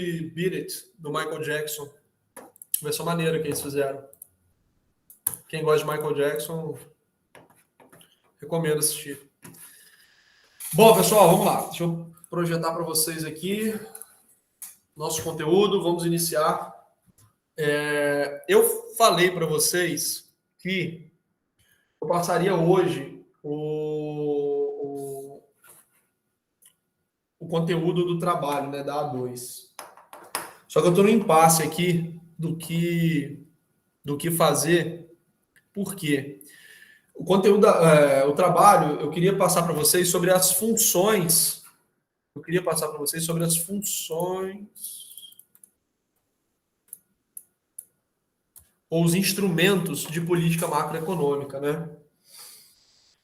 Beat It, do Michael Jackson. Versão maneira que eles fizeram. Quem gosta de Michael Jackson, recomendo assistir. Bom, pessoal, vamos lá. Deixa eu projetar para vocês aqui nosso conteúdo. Vamos iniciar. Eu falei para vocês que eu passaria hoje o conteúdo do trabalho, né, da A2. Só que eu estou no impasse aqui do que fazer. Por quê? O conteúdo, o trabalho, eu queria passar para vocês sobre as funções. Ou os instrumentos de política macroeconômica, né?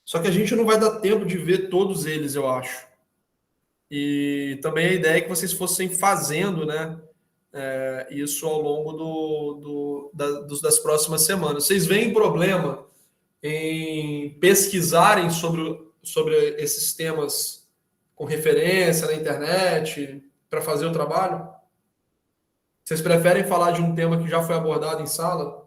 Só que a gente não vai dar tempo de ver todos eles, eu acho. E também a ideia é que vocês fossem fazendo, né, isso ao longo das próximas semanas. Vocês veem problema em pesquisarem sobre esses temas com referência na internet para fazer o trabalho? Vocês preferem falar de um tema que já foi abordado em sala?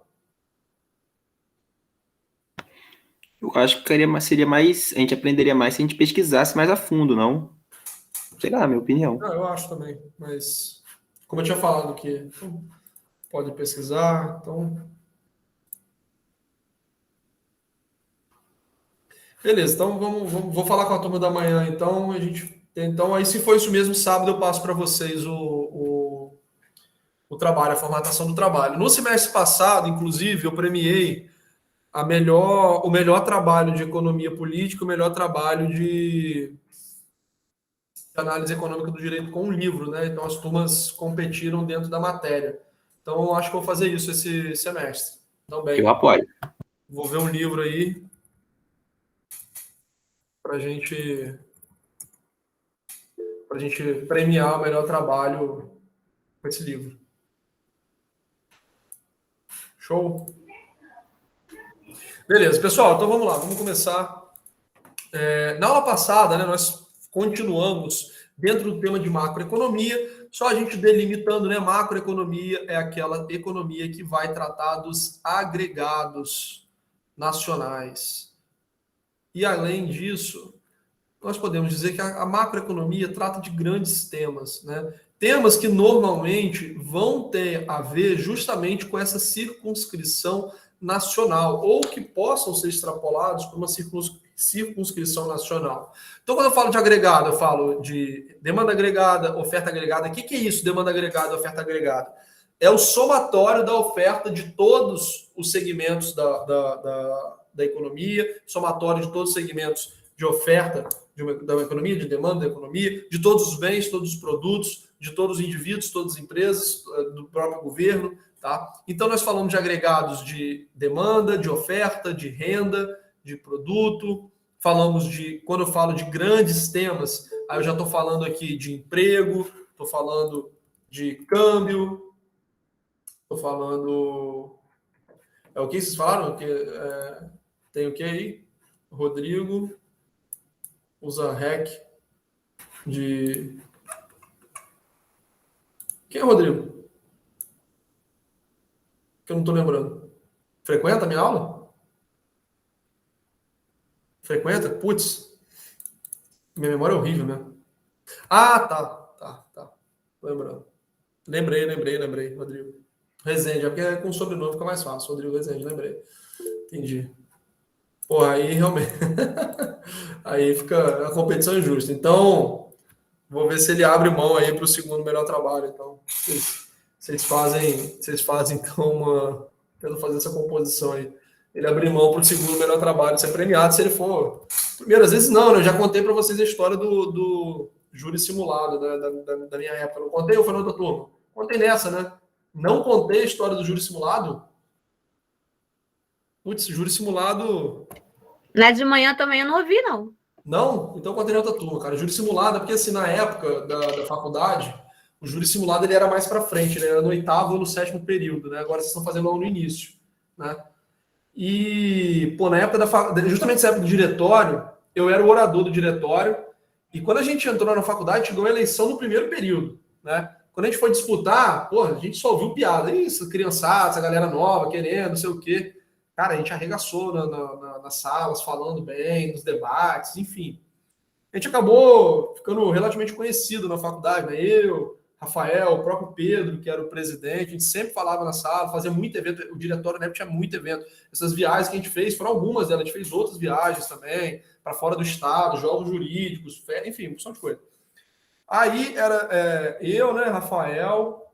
Eu acho que seria mais, a gente aprenderia mais se a gente pesquisasse mais a fundo, não? Sei lá, minha opinião. Não, eu acho também, mas como eu tinha falado que pode pesquisar, então... Beleza, então vou falar com a turma da manhã, então aí se for isso mesmo, sábado eu passo para vocês o trabalho, a formatação do trabalho. No semestre passado, inclusive, eu premiei o melhor trabalho de economia política, o melhor trabalho de análise econômica do direito com um livro, né? Então as turmas competiram dentro da matéria. Então eu acho que vou fazer isso esse semestre. Então, bem, Eu apoio. vou ver um livro aí para a gente premiar o melhor trabalho com esse livro. Show? Beleza, pessoal, então vamos lá, vamos começar. Na aula passada, né, nós continuamos dentro do tema de macroeconomia, só a gente delimitando, né, macroeconomia é aquela economia que vai tratar dos agregados nacionais. E além disso, nós podemos dizer que a macroeconomia trata de grandes temas, né? Temas que normalmente vão ter a ver justamente com essa circunscrição nacional, ou que possam ser extrapolados para uma circunscrição nacional. Então, quando eu falo de agregado, eu falo de demanda agregada, oferta agregada. O que é isso, demanda agregada, oferta agregada? É o somatório da oferta de todos os segmentos da economia, somatório de todos os segmentos de oferta da economia, de demanda da economia, de todos os bens, todos os produtos, de todos os indivíduos, todas as empresas, do próprio governo, tá? Então, nós falamos de agregados de demanda, de oferta, de renda, de produto. Falamos quando eu falo de grandes temas, aí eu já estou falando aqui de emprego, estou falando de câmbio, estou falando... o que vocês falaram? Tem o que aí? Rodrigo usa REC de... Quem é o Rodrigo? Que eu não estou lembrando. Frequenta a minha aula? Frequenta? Putz, minha memória é horrível, né? Ah, tá. Tô lembrando. Lembrei, Rodrigo. Rezende, é porque com sobrenome fica mais fácil. Rodrigo Rezende, lembrei. Entendi. Pô, aí realmente... aí fica a competição injusta. Então, vou ver se ele abre mão aí para o segundo melhor trabalho. Então, vocês fazem então tentando fazer essa composição aí. Ele abrir mão para o segundo melhor trabalho, ser premiado se ele for. Primeiro, às vezes não, né? Eu já contei para vocês a história do júri simulado da minha época. Não contei ou foi na outra turma? Contei nessa, né? Não contei a história do júri simulado? Putz, júri simulado. Na de manhã também eu não ouvi, não. Não? Então contei na outra turma, cara. Júri simulado, porque assim, na época da faculdade, o júri simulado ele era mais para frente, né? Era no 8º ou no 7º período, né? Agora vocês estão fazendo no início, né? E, pô, na época justamente nessa época do diretório, eu era o orador do diretório, e quando a gente entrou na faculdade, chegou a eleição no primeiro período, né? Quando a gente foi disputar, pô, a gente só ouviu piada. Isso, criançada, essa galera nova querendo, não sei o quê. Cara, a gente arregaçou nas salas, falando bem, nos debates, enfim. A gente acabou ficando relativamente conhecido na faculdade, né? Eu, Rafael, o próprio Pedro, que era o presidente, a gente sempre falava na sala, fazia muito evento, o diretório na época tinha muito evento. Essas viagens que a gente fez, foram algumas delas, a gente fez outras viagens também, para fora do estado, jogos jurídicos, enfim, uma porção de coisa. Aí era eu, né, Rafael,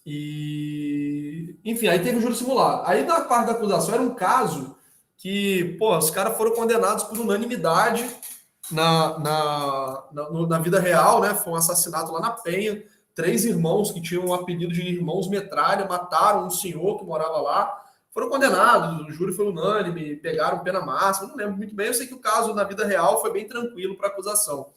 e enfim, aí teve o júri simulado. Aí da parte da acusação era um caso que, pô, os caras foram condenados por unanimidade na vida real, né? Foi um assassinato lá na Penha. 3 irmãos que tinham o apelido de irmãos metralha mataram um senhor que morava lá. Foram condenados, o júri foi unânime, pegaram pena máxima. Não lembro muito bem, eu sei que o caso na vida real foi bem tranquilo para acusação.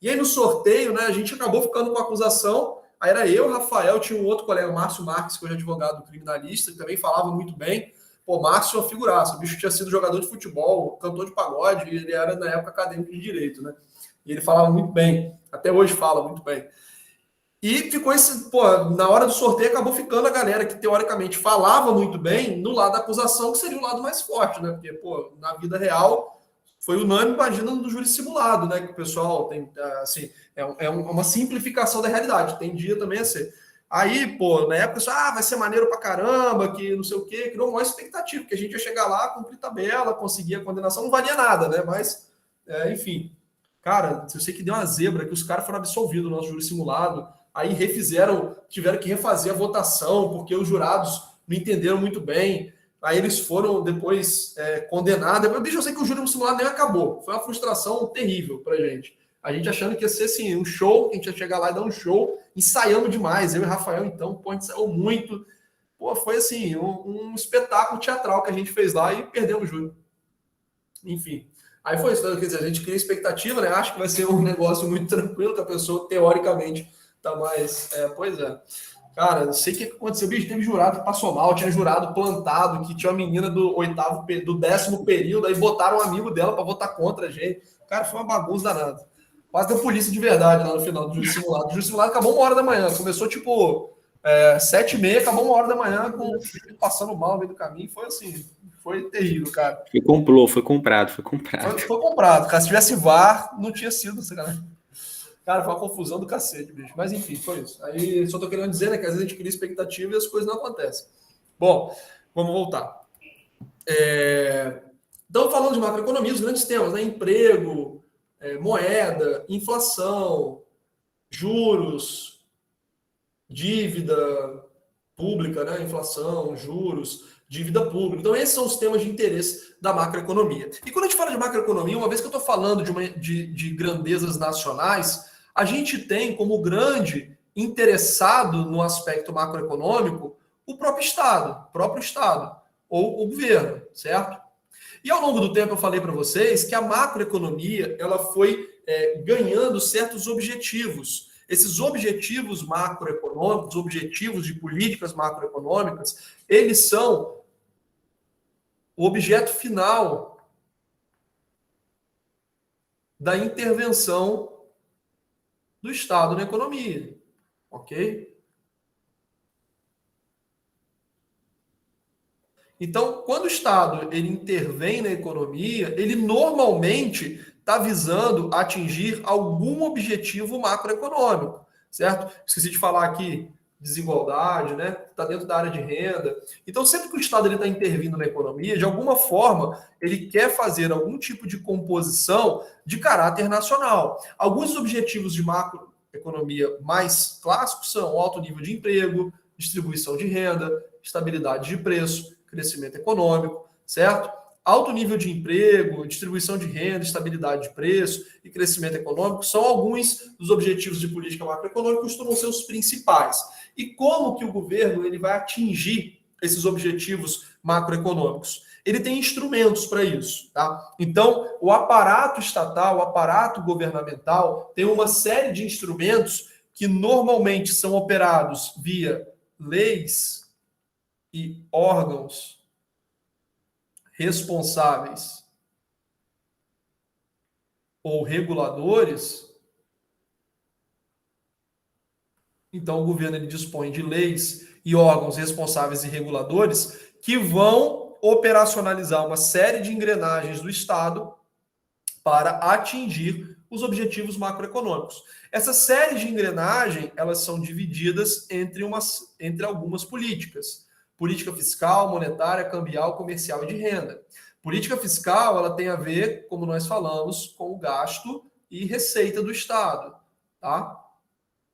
E aí no sorteio, né, a gente acabou ficando com a acusação. Aí era eu, Rafael, tinha um outro colega, o Márcio Marques, que hoje é advogado criminalista, que também falava muito bem. Pô, Márcio é uma figuraça. O bicho tinha sido jogador de futebol, cantor de pagode, e ele era, na época, acadêmico de direito, né? E ele falava muito bem. Até hoje fala muito bem. E ficou esse, pô, na hora do sorteio acabou ficando a galera que teoricamente falava muito bem no lado da acusação, que seria o lado mais forte, né? Porque, pô, na vida real foi unânime, imagina no júri simulado, né? Que o pessoal tem, assim, uma simplificação da realidade, tendia também a ser. Aí, pô, na época, pessoal, vai ser maneiro pra caramba, que não sei o quê, criou uma expectativa, que a gente ia chegar lá, cumprir tabela, conseguir a condenação, não valia nada, né? Mas, enfim. Cara, eu sei que deu uma zebra, que os caras foram absolvidos no nosso júri simulado, aí refizeram, tiveram que refazer a votação, porque os jurados não entenderam muito bem. Aí eles foram depois condenados. Bicho, eu sei que o júri simulado nem acabou. Foi uma frustração terrível pra gente. A gente achando que ia ser assim, um show, que a gente ia chegar lá e dar um show, ensaiamos demais. Eu e o Rafael, então, pô, a gente ensaiou muito. Pô, foi assim, um espetáculo teatral que a gente fez lá e perdemos o júri. Enfim. Aí foi isso, quer dizer, a gente cria expectativa, né? Acho que vai ser um negócio muito tranquilo, que a pessoa, teoricamente, tá mais. Pois é. Cara, não sei o que aconteceu. Bicho, teve jurado que passou mal, tinha jurado plantado, que tinha uma menina do 10º período, aí botaram um amigo dela para votar contra a gente. Cara, foi uma bagunça danada. Quase deu polícia de verdade lá no final do júri simulado. O júri simulado acabou 1h da manhã. Começou tipo 7h30, acabou 1h da manhã, com passando mal no meio do caminho. Foi assim, foi terrível, cara. Foi comprado. Foi comprado. Cara, se tivesse VAR, não tinha sido, sacanagem. Cara, foi uma confusão do cacete, bicho. Mas enfim, foi isso. Aí só tô querendo dizer, né, que às vezes a gente cria expectativa e as coisas não acontecem. Bom, vamos voltar. Então, falando de macroeconomia, os grandes temas, né? Emprego, moeda, inflação, juros, dívida pública, né? Inflação, juros, dívida pública. Então, esses são os temas de interesse da macroeconomia. E quando a gente fala de macroeconomia, uma vez que eu estou falando de grandezas nacionais, a gente tem como grande interessado no aspecto macroeconômico o próprio Estado, ou o governo, certo? E ao longo do tempo eu falei para vocês que a macroeconomia ela foi ganhando certos objetivos. Esses objetivos macroeconômicos, objetivos de políticas macroeconômicas, eles são o objeto final da intervenção do Estado na economia, ok? Então, quando o Estado ele intervém na economia, ele normalmente está visando atingir algum objetivo macroeconômico, certo? Esqueci de falar aqui desigualdade, né? Está dentro da área de renda. Então, sempre que o Estado está intervindo na economia, de alguma forma, ele quer fazer algum tipo de composição de caráter nacional. Alguns objetivos de macroeconomia mais clássicos são o alto nível de emprego, distribuição de renda, estabilidade de preço, crescimento econômico, certo? Alto nível de emprego, distribuição de renda, estabilidade de preço e crescimento econômico são alguns dos objetivos de política macroeconômica que costumam ser os principais. E como que o governo ele vai atingir esses objetivos macroeconômicos? Ele tem instrumentos para isso, tá? Então, o aparato estatal, o aparato governamental tem uma série de instrumentos que normalmente são operados via leis e órgãos responsáveis ou reguladores Então, o governo ele dispõe de leis e órgãos responsáveis e reguladores que vão operacionalizar uma série de engrenagens do Estado para atingir os objetivos macroeconômicos. Essa série de engrenagens, elas são divididas entre algumas políticas. Política fiscal, monetária, cambial, comercial e de renda. Política fiscal, ela tem a ver, como nós falamos, com o gasto e receita do Estado, tá?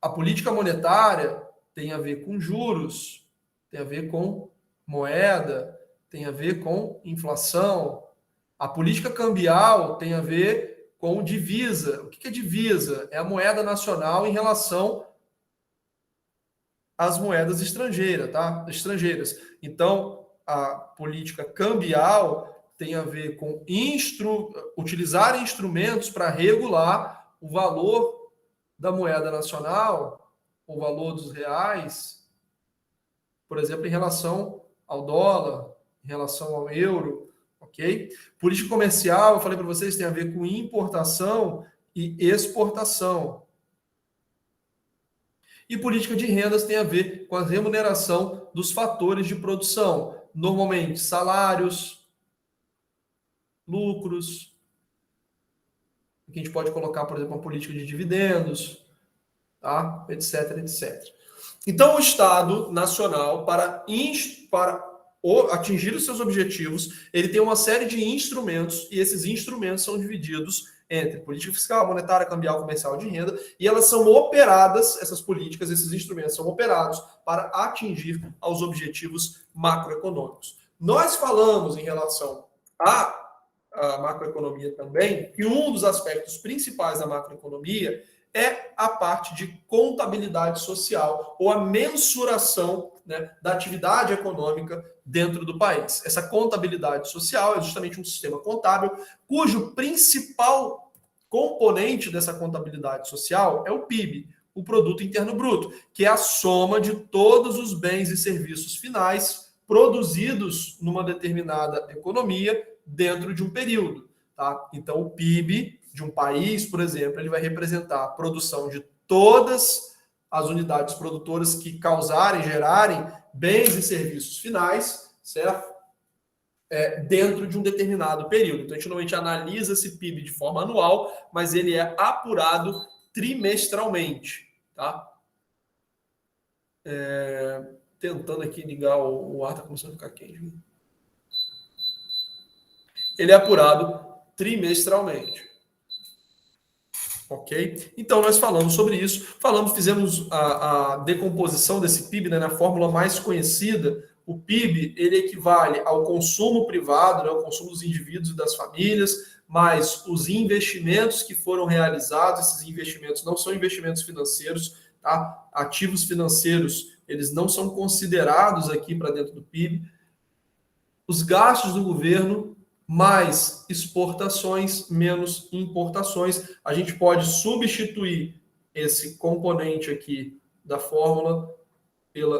A política monetária tem a ver com juros, tem a ver com moeda, tem a ver com inflação. A política cambial tem a ver com divisa. O que é divisa? É a moeda nacional em relação às moedas estrangeiras, tá? Estrangeiras. Então, a política cambial tem a ver com utilizar instrumentos para regular o valor da moeda nacional, o valor dos reais, por exemplo, em relação ao dólar, em relação ao euro, ok? Política comercial, eu falei para vocês, tem a ver com importação e exportação. E política de rendas tem a ver com a remuneração dos fatores de produção, normalmente salários, lucros. Aqui a gente pode colocar, por exemplo, uma política de dividendos, tá? Etc, etc. Então, o Estado Nacional, para atingir os seus objetivos, ele tem uma série de instrumentos, e esses instrumentos são divididos entre política fiscal, monetária, cambial, comercial, de renda, e elas são operadas, essas políticas, esses instrumentos são operados para atingir aos objetivos macroeconômicos. Nós falamos em relação à macroeconomia também, que um dos aspectos principais da macroeconomia é a parte de contabilidade social, ou a mensuração, né, da atividade econômica dentro do país. Essa contabilidade social é justamente um sistema contábil, cujo principal componente dessa contabilidade social é o PIB, o Produto Interno Bruto, que é a soma de todos os bens e serviços finais produzidos numa determinada economia dentro de um período, tá? Então, o PIB de um país, por exemplo, ele vai representar a produção de todas as unidades produtoras que gerarem bens e serviços finais, certo? Dentro de um determinado período. Então, a gente normalmente analisa esse PIB de forma anual, mas ele é apurado trimestralmente, tá? Tentando aqui ligar o ar, tá começando a ficar quente. Ele é apurado trimestralmente. Ok? Então, nós falamos sobre isso. Fizemos a decomposição desse PIB, né, na fórmula mais conhecida. O PIB, ele equivale ao consumo privado, né, ao consumo dos indivíduos e das famílias, mais os investimentos que foram realizados. Esses investimentos não são investimentos financeiros, tá? Ativos financeiros, eles não são considerados aqui para dentro do PIB. Os gastos do governo, mais exportações, menos importações. A gente pode substituir esse componente aqui da fórmula pela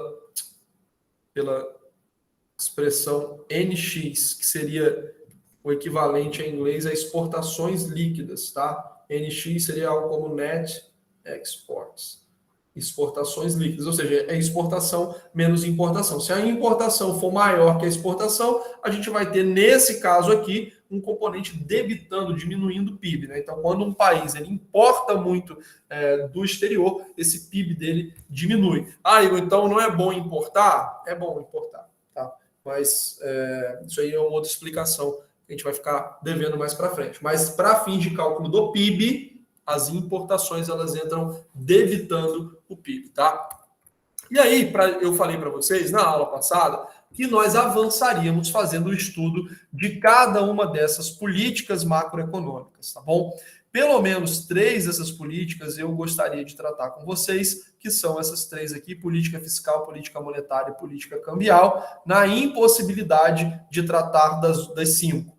expressão NX, que seria o equivalente em inglês a exportações líquidas, tá? NX seria algo como Net Exports. Exportações líquidas, ou seja, é exportação menos importação. Se a importação for maior que a exportação, a gente vai ter, nesse caso aqui, um componente debitando, diminuindo o PIB, né? Então, quando um país ele importa muito do exterior, esse PIB dele diminui. Igor, então não é bom importar? É bom importar, tá? Mas isso aí é uma outra explicação que a gente vai ficar devendo mais para frente. Mas, para fins de cálculo do PIB, as importações elas entram debitando o PIB, tá? E aí, eu falei para vocês na aula passada que nós avançaríamos fazendo o estudo de cada uma dessas políticas macroeconômicas, tá bom? Pelo menos 3 dessas políticas eu gostaria de tratar com vocês, que são essas 3 aqui: política fiscal, política monetária e política cambial, na impossibilidade de tratar das 5.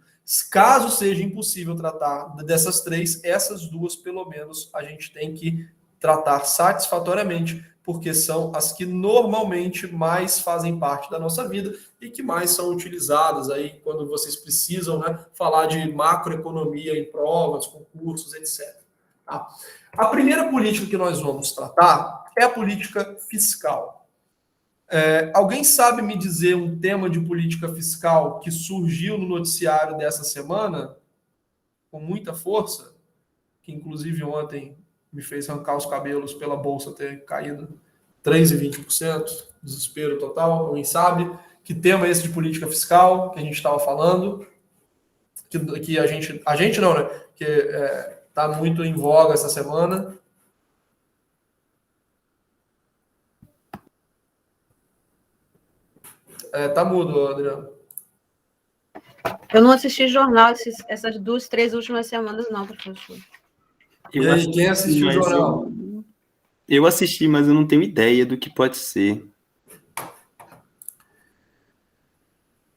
Caso seja impossível tratar dessas 3, essas 2, pelo menos, a gente tem que tratar satisfatoriamente, porque são as que normalmente mais fazem parte da nossa vida e que mais são utilizadas aí quando vocês precisam, né, falar de macroeconomia em provas, concursos, etc. Tá? A primeira política que nós vamos tratar é a política fiscal. Alguém sabe me dizer um tema de política fiscal que surgiu no noticiário dessa semana com muita força, que inclusive ontem me fez arrancar os cabelos pela bolsa ter caído 3,20%, desespero total? Alguém sabe? Que tema é esse de política fiscal que a gente estava falando? Que a gente não, né? Que está muito em voga essa semana. Tá mudo, Adriano. Eu não assisti jornal essas 2, 3 últimas semanas, não, professor. E aí, quem assistiu o jornal? Eu assisti, mas eu não tenho ideia do que pode ser.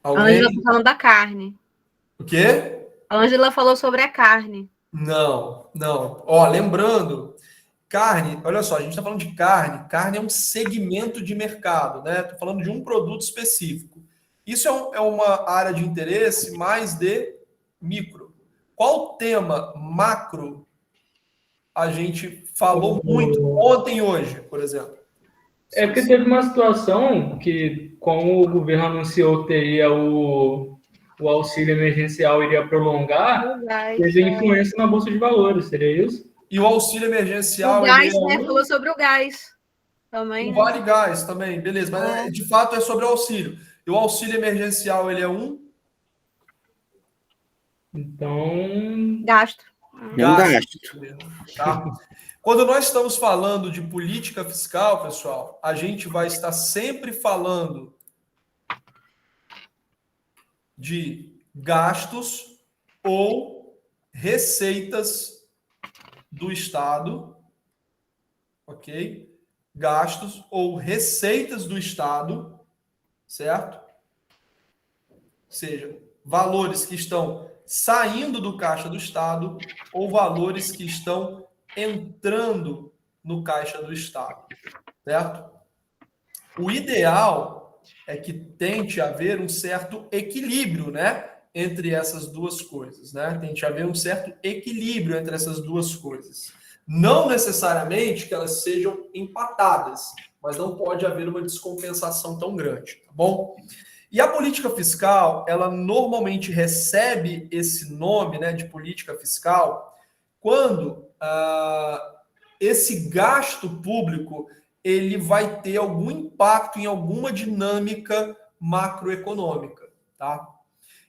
A Ângela tá falando da carne. O quê? A Ângela falou sobre a carne. Não. Ó, lembrando, carne, olha só, a gente está falando de carne. Carne é um segmento de mercado, né? Estou falando de um produto específico. Isso é uma área de interesse mais de micro. Qual tema macro a gente falou muito ontem e hoje, por exemplo? É porque teve uma situação que, como o governo anunciou que teria o auxílio emergencial iria prolongar, teve influência na Bolsa de Valores, seria isso? E o auxílio emergencial... O gás, né? Falou sobre o gás também. O Vale Gás também, beleza. Mas de fato é sobre o auxílio. E o auxílio emergencial, ele é um... Então... Gasto. Gasto. Tá? Quando nós estamos falando de política fiscal, pessoal, a gente vai estar sempre falando de gastos ou receitas do Estado, ok? Gastos ou receitas do Estado, certo? Ou seja, valores que estão saindo do caixa do Estado ou valores que estão entrando no caixa do Estado, certo? O ideal é que tente haver um certo equilíbrio, né, entre essas duas coisas, né? Tente haver um certo equilíbrio entre essas duas coisas. Não necessariamente que elas sejam empatadas, mas não pode haver uma descompensação tão grande, tá bom? E a política fiscal, ela normalmente recebe esse nome, né, de política fiscal quando esse gasto público ele vai ter algum impacto em alguma dinâmica macroeconômica, tá?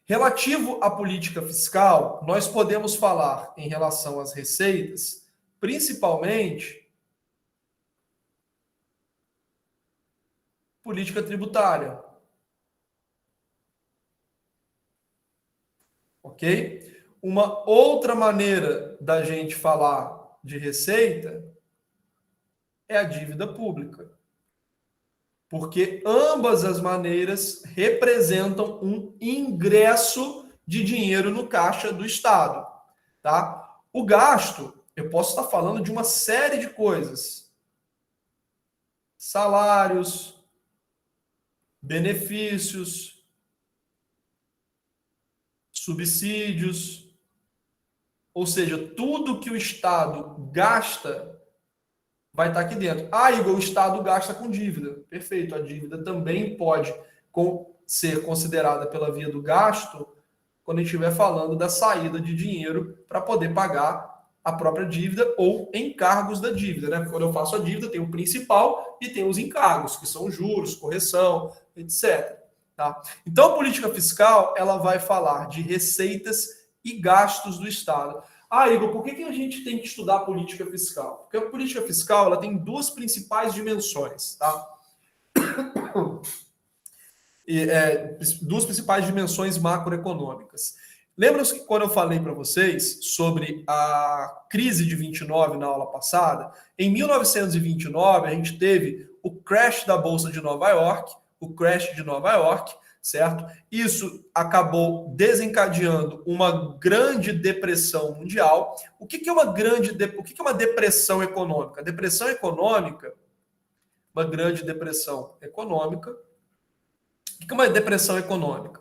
Relativo à política fiscal, nós podemos falar em relação às receitas, principalmente política tributária. Ok? Uma outra maneira da gente falar de receita é a dívida pública. Porque ambas as maneiras representam um ingresso de dinheiro no caixa do Estado. Tá? O gasto, eu posso estar falando de uma série de coisas. Salários, benefícios, subsídios, ou seja, tudo que o Estado gasta vai estar aqui dentro. Igor, o Estado gasta com dívida. Perfeito, a dívida também pode ser considerada pela via do gasto quando a gente estiver falando da saída de dinheiro para poder pagar a própria dívida ou encargos da dívida, né? Quando eu faço a dívida, tem o principal e tem os encargos, que são juros, correção, etc. Tá? Então, a política fiscal ela vai falar de receitas e gastos do Estado. Igor, por que a gente tem que estudar a política fiscal? Porque a política fiscal ela tem duas principais dimensões, tá? Duas principais dimensões macroeconômicas. Lembram-se que quando eu falei para vocês sobre a crise de 29 na aula passada? Em 1929, a gente teve o crash da Bolsa de Nova York, certo? Isso acabou desencadeando uma grande depressão mundial. O que é uma depressão econômica? Depressão econômica, uma grande depressão econômica. O que é uma depressão econômica?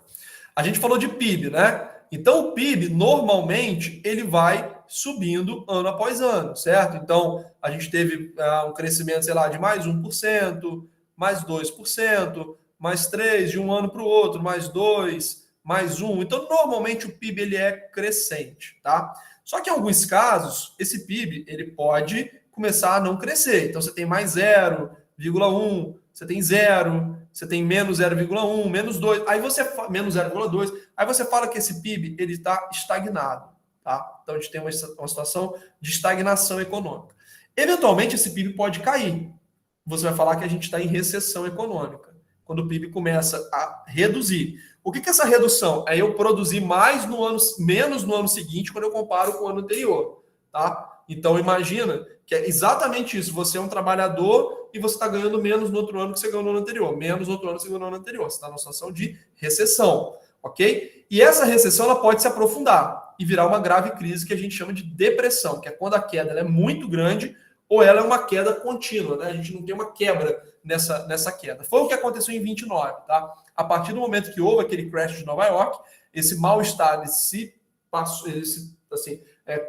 A gente falou de PIB, né? Então, o PIB, normalmente, ele vai subindo ano após ano, certo? Então, a gente teve um crescimento, sei lá, de mais 1%, mais 2%, mais 3%, de um ano para o outro, mais 2%, mais 1%. Então, normalmente, o PIB ele é crescente, tá? Só que em alguns casos, esse PIB ele pode começar a não crescer. Então, você tem mais 0,1%, você tem 0%, você tem menos 0,1%, menos 2%, aí você menos 0,2%, aí você fala que esse PIB ele está estagnado, tá? Então a gente tem uma situação de estagnação econômica. Eventualmente esse PIB pode cair. Você vai falar que a gente está em recessão econômica, quando o PIB começa a reduzir. O que é essa redução? É eu produzir menos no ano seguinte quando eu comparo com o ano anterior, tá? Então imagina que é exatamente isso. Você é um trabalhador e você está ganhando menos no outro ano que você ganhou no ano anterior. Menos no outro ano que você ganhou no ano anterior. Você está numa situação de recessão, ok? E essa recessão ela pode se aprofundar e virar uma grave crise que a gente chama de depressão, que é quando a queda ela é muito grande ou ela é uma queda contínua, né? A gente não tem uma quebra nessa queda. Foi o que aconteceu em 29, tá? A partir do momento que houve aquele crash de Nova York, esse mal-estar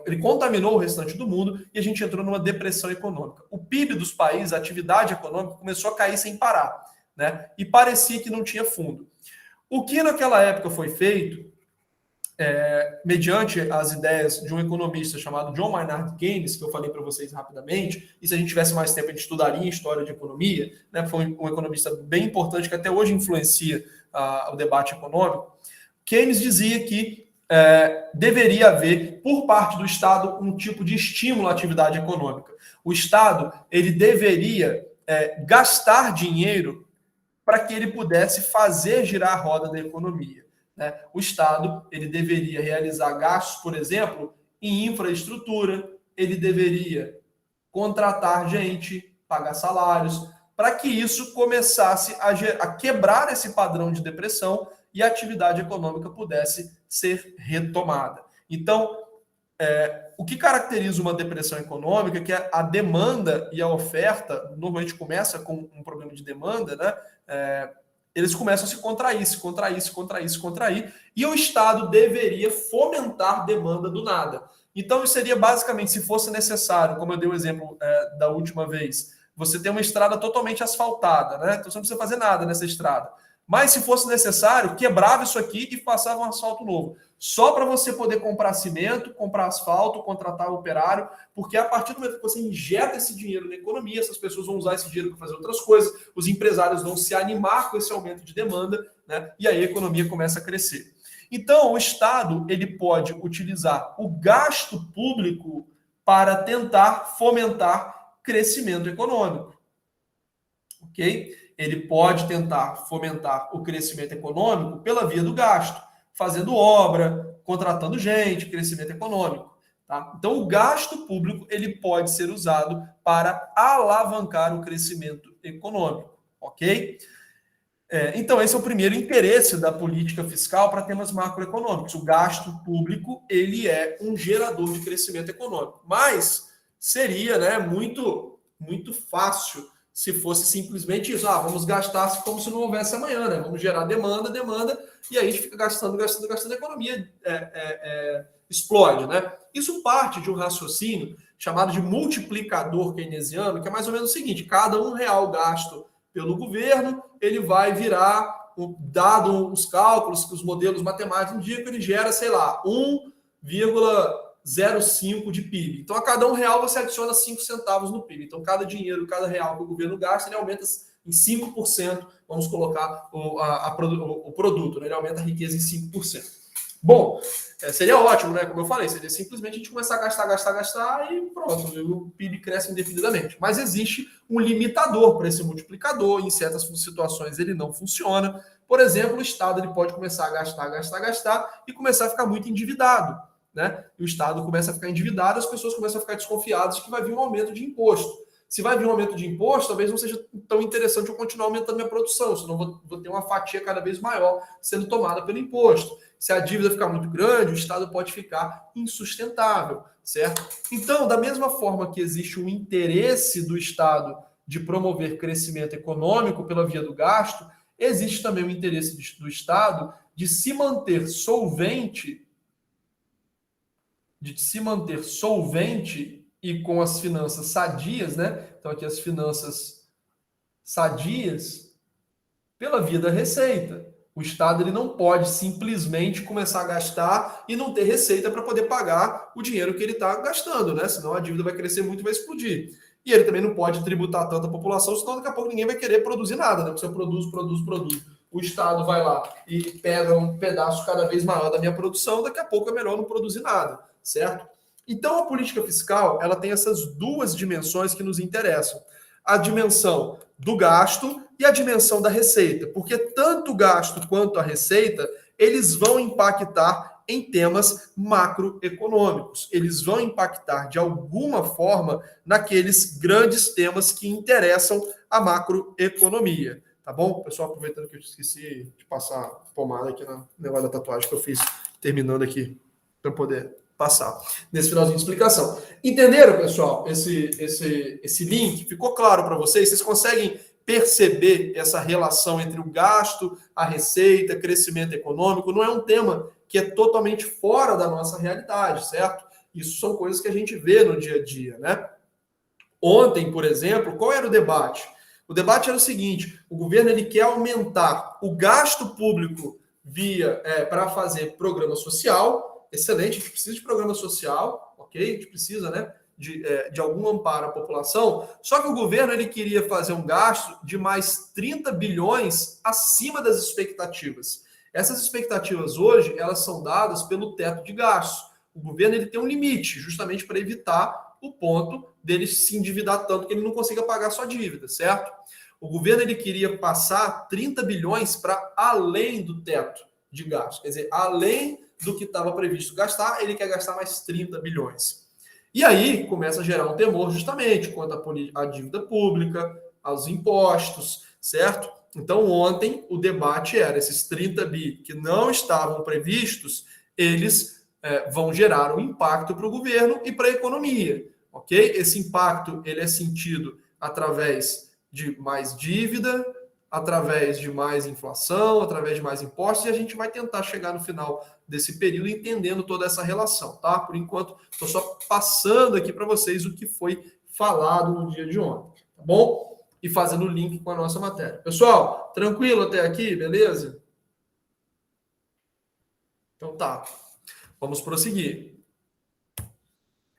ele contaminou o restante do mundo e a gente entrou numa depressão econômica. O PIB dos países, a atividade econômica, começou a cair sem parar, né? E parecia que não tinha fundo. O que naquela época foi feito, mediante as ideias de um economista chamado John Maynard Keynes, que eu falei para vocês rapidamente, e se a gente tivesse mais tempo a gente estudaria história de economia, né? Foi um economista bem importante que até hoje influencia o debate econômico. Keynes dizia que deveria haver, por parte do Estado, um tipo de estímulo à atividade econômica. O Estado ele deveria gastar dinheiro para que ele pudesse fazer girar a roda da economia, né? O Estado ele deveria realizar gastos, por exemplo, em infraestrutura, ele deveria contratar gente, pagar salários, para que isso começasse a quebrar esse padrão de depressão e a atividade econômica pudesse ser retomada. Então, o que caracteriza uma depressão econômica é que a demanda e a oferta, normalmente começa com um problema de demanda, né? Eles começam a se contrair, e o Estado deveria fomentar demanda do nada. Então, isso seria basicamente, se fosse necessário, como eu dei o exemplo da última vez, você tem uma estrada totalmente asfaltada, né? Então você não precisa fazer nada nessa estrada. Mas se fosse necessário, quebrava isso aqui e passava um asfalto novo. Só para você poder comprar cimento, comprar asfalto, contratar operário, porque a partir do momento que você injeta esse dinheiro na economia, essas pessoas vão usar esse dinheiro para fazer outras coisas, os empresários vão se animar com esse aumento de demanda, né? E aí a economia começa a crescer. Então, o Estado ele pode utilizar o gasto público para tentar fomentar crescimento econômico. Ok? Ele pode tentar fomentar o crescimento econômico pela via do gasto, fazendo obra, contratando gente, crescimento econômico. Tá? Então, o gasto público ele pode ser usado para alavancar o crescimento econômico. Ok? Então, esse é o primeiro interesse da política fiscal para temas macroeconômicos. O gasto público ele é um gerador de crescimento econômico. Mas seria, né, muito fácil se fosse simplesmente isso. Vamos gastar como se não houvesse amanhã, né? Vamos gerar demanda, e aí a gente fica gastando, a economia explode, né? Isso parte de um raciocínio chamado de multiplicador keynesiano, que é mais ou menos o seguinte: cada R$1 gasto pelo governo, ele vai virar, dado os cálculos, os modelos matemáticos indicam, ele gera, sei lá, 1,05 de PIB. Então, a cada R$1 você adiciona 5 centavos no PIB. Então, cada R$1 que o governo gasta, ele aumenta em 5%, vamos colocar o produto, né? Ele aumenta a riqueza em 5%. Bom, seria ótimo, né? Como eu falei, seria simplesmente a gente começar a gastar e pronto, o PIB cresce indefinidamente. Mas existe um limitador para esse multiplicador, em certas situações ele não funciona. Por exemplo, o Estado ele pode começar a gastar e começar a ficar muito endividado, né? E o Estado começa a ficar endividado, as pessoas começam a ficar desconfiadas de que vai vir um aumento de imposto. Se vai vir um aumento de imposto, talvez não seja tão interessante eu continuar aumentando minha produção, senão vou ter uma fatia cada vez maior sendo tomada pelo imposto. Se a dívida ficar muito grande, o Estado pode ficar insustentável, certo? Então, da mesma forma que existe um interesse do Estado de promover crescimento econômico pela via do gasto, existe também o interesse do Estado de se manter solvente de se manter solvente e com as finanças sadias, né? Então, aqui as finanças sadias, pela via da receita. O Estado ele não pode simplesmente começar a gastar e não ter receita para poder pagar o dinheiro que ele está gastando, né? Senão a dívida vai crescer muito e vai explodir. E ele também não pode tributar tanta população, senão daqui a pouco ninguém vai querer produzir nada, né? Porque se eu produzo. O Estado vai lá e pega um pedaço cada vez maior da minha produção, daqui a pouco é melhor não produzir nada, certo? Então a política fiscal, ela tem essas duas dimensões que nos interessam. A dimensão do gasto e a dimensão da receita, porque tanto o gasto quanto a receita, eles vão impactar em temas macroeconômicos. Eles vão impactar de alguma forma naqueles grandes temas que interessam a macroeconomia. Tá bom? Pessoal, aproveitando que eu esqueci de passar pomada aqui no negócio da tatuagem que eu fiz, terminando aqui, para poder passar nesse finalzinho de explicação. Entenderam, pessoal, esse link? Ficou claro para vocês? Vocês conseguem perceber essa relação entre o gasto, a receita, crescimento econômico? Não é um tema que é totalmente fora da nossa realidade, certo? Isso são coisas que a gente vê no dia a dia, né? Ontem, por exemplo, qual era o debate? O debate era o seguinte: o governo ele quer aumentar o gasto público para fazer programa social. Excelente, a gente precisa de programa social, ok? A gente precisa, né, de algum amparo à população. Só que o governo ele queria fazer um gasto de mais 30 bilhões acima das expectativas. Essas expectativas hoje, elas são dadas pelo teto de gastos. O governo ele tem um limite, justamente para evitar o ponto dele se endividar tanto que ele não consiga pagar sua dívida, certo? O governo ele queria passar 30 bilhões para além do teto de gastos. Quer dizer, além do que estava previsto gastar, ele quer gastar mais 30 bilhões. E aí começa a gerar um temor justamente quanto à dívida pública, aos impostos, certo? Então ontem o debate era esses 30 bi que não estavam previstos, eles vão gerar um impacto para o governo e para a economia, ok? Esse impacto ele é sentido através de mais dívida, através de mais inflação, através de mais impostos, e a gente vai tentar chegar no final desse período entendendo toda essa relação, tá? Por enquanto, estou só passando aqui para vocês o que foi falado no dia de ontem, tá bom? E fazendo o link com a nossa matéria. Pessoal, tranquilo até aqui, beleza? Então tá, vamos prosseguir.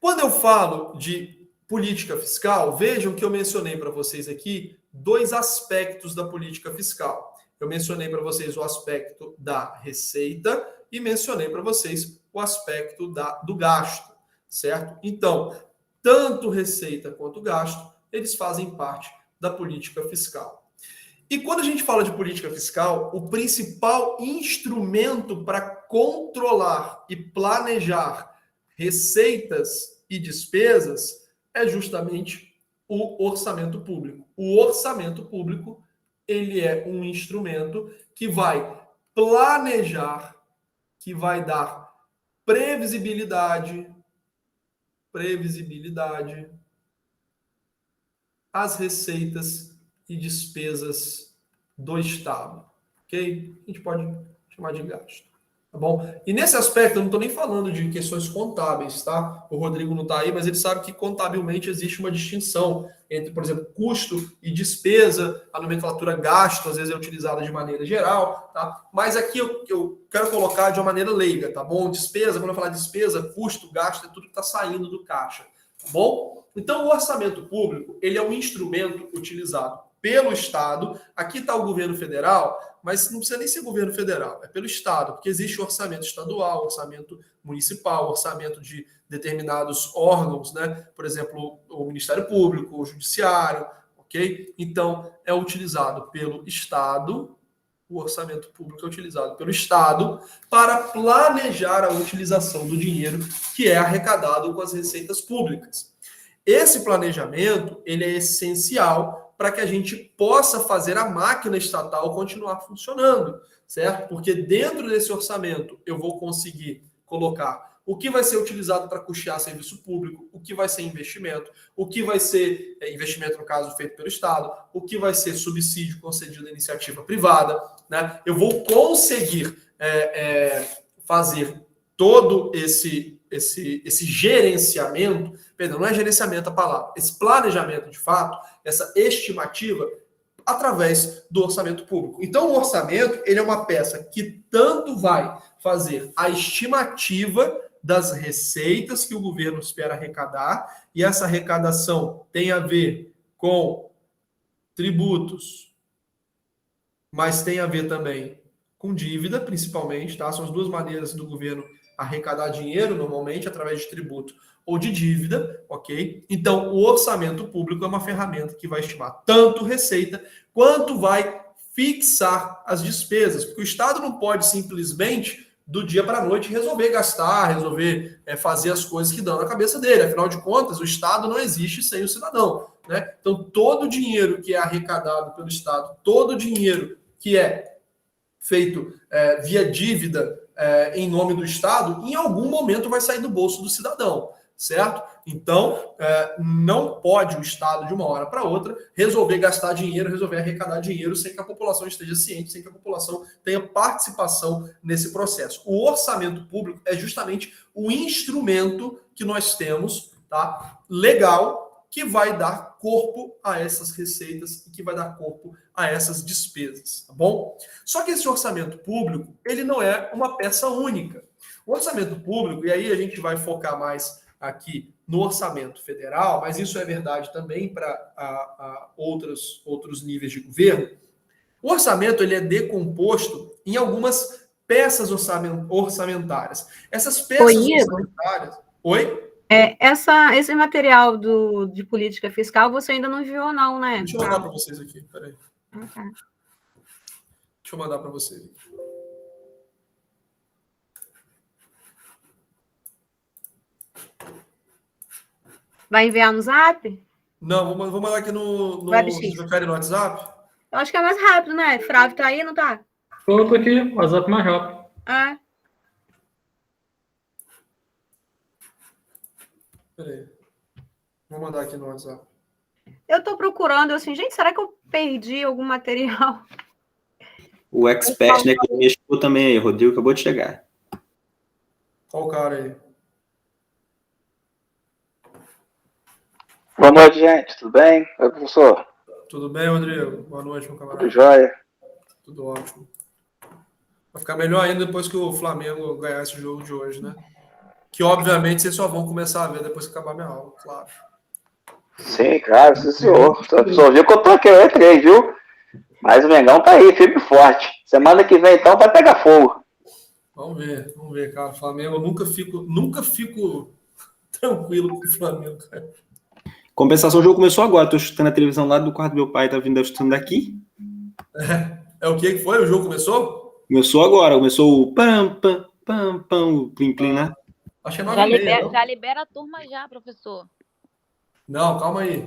Quando eu falo de política fiscal, vejam que eu mencionei para vocês aqui dois aspectos da política fiscal. Eu mencionei para vocês o aspecto da receita e mencionei para vocês o aspecto do gasto, certo? Então, tanto receita quanto gasto, eles fazem parte da política fiscal. E quando a gente fala de política fiscal, o principal instrumento para controlar e planejar receitas e despesas é justamente o orçamento público. O orçamento público, ele é um instrumento que vai planejar, que vai dar previsibilidade às receitas e despesas do Estado, ok? A gente pode chamar de gasto, tá bom? E nesse aspecto eu não estou nem falando de questões contábeis, tá? O Rodrigo não está aí, mas ele sabe que contabilmente existe uma distinção entre, por exemplo, custo e despesa. A nomenclatura gasto às vezes é utilizada de maneira geral, tá? Mas aqui eu quero colocar de uma maneira leiga, tá bom? Despesa, quando eu falar despesa, custo, gasto, é tudo que está saindo do caixa, tá bom? Então o orçamento público, ele é um instrumento utilizado pelo Estado. Aqui está o governo federal, mas não precisa nem ser governo federal, é pelo Estado, porque existe orçamento estadual, orçamento municipal, orçamento de determinados órgãos, né? Por exemplo, o Ministério Público, o Judiciário, ok? Então, é utilizado pelo Estado, o orçamento público é utilizado pelo Estado para planejar a utilização do dinheiro que é arrecadado com as receitas públicas. Esse planejamento, ele é essencial para que a gente possa fazer a máquina estatal continuar funcionando, certo? Porque dentro desse orçamento eu vou conseguir colocar o que vai ser utilizado para custear serviço público, o que vai ser investimento, o que vai ser investimento, no caso, feito pelo Estado, o que vai ser subsídio concedido à iniciativa privada, né? Eu vou conseguir fazer todo esse gerenciamento, perdão, não é gerenciamento a palavra, esse planejamento de fato, essa estimativa, através do orçamento público. Então, o orçamento, ele é uma peça que tanto vai fazer a estimativa das receitas que o governo espera arrecadar, e essa arrecadação tem a ver com tributos, mas tem a ver também com dívida, principalmente, tá? São as duas maneiras do governo arrecadar dinheiro, normalmente, através de tributo ou de dívida, ok? Então, o orçamento público é uma ferramenta que vai estimar tanto receita, quanto vai fixar as despesas, porque o Estado não pode simplesmente, do dia para a noite, resolver gastar, resolver fazer as coisas que dão na cabeça dele. Afinal de contas, o Estado não existe sem o cidadão, né? Então, todo o dinheiro que é arrecadado pelo Estado, todo o dinheiro que é feito via dívida em nome do Estado, em algum momento vai sair do bolso do cidadão, certo? Então, não pode o Estado, de uma hora para outra, resolver gastar dinheiro, resolver arrecadar dinheiro sem que a população esteja ciente, sem que a população tenha participação nesse processo. O orçamento público é justamente o instrumento que nós temos, tá, legal, que vai dar corpo a essas receitas e que vai dar corpo a essas despesas, tá bom? Só que esse orçamento público, ele não é uma peça única. O orçamento público, e aí a gente vai focar mais aqui no orçamento federal, mas isso é verdade também para outros níveis de governo. O orçamento, ele é decomposto em algumas peças orçamentárias. Essas peças orçamentárias... Oi? Esse material de política fiscal você ainda não enviou, não, né? Deixa eu mandar para vocês aqui, peraí. Okay. Deixa eu mandar para vocês. Vai enviar no Zap? Não, vou mandar aqui no WebX. No WhatsApp. Eu acho que é mais rápido, né? Flávio tá aí, não tá? Eu tô aqui, o WhatsApp mais rápido. Peraí. Vou mandar aqui no WhatsApp. Eu tô procurando, assim, gente, será que eu perdi algum material? O expert na economia chegou também aí, Rodrigo acabou de chegar. Qual o cara aí? Boa noite, gente. Tudo bem? Oi, professor. Tudo bem, Rodrigo? Boa noite, meu camarada. Tudo jóia? Tudo ótimo. Vai ficar melhor ainda depois que o Flamengo ganhar esse jogo de hoje, né? Que, obviamente, vocês só vão começar a ver depois que acabar minha aula, claro. Sim, claro, sim, senhor. Só viu que eu tô aqui, eu entrei, viu? Mas o Mengão tá aí, firme e forte. Semana que vem, então, vai pegar fogo. Vamos ver, cara. Flamengo, eu nunca fico tranquilo com o Flamengo, cara. Compensação, o jogo começou agora. Tô chutando a televisão lá do quarto do meu pai, tá vindo chutando daqui. É o que foi? O jogo começou? Começou agora, começou o pam, pam, pam, pam, o plim-plim lá. Acho que é 9h30. Já libera a turma já, professor. Não, calma aí.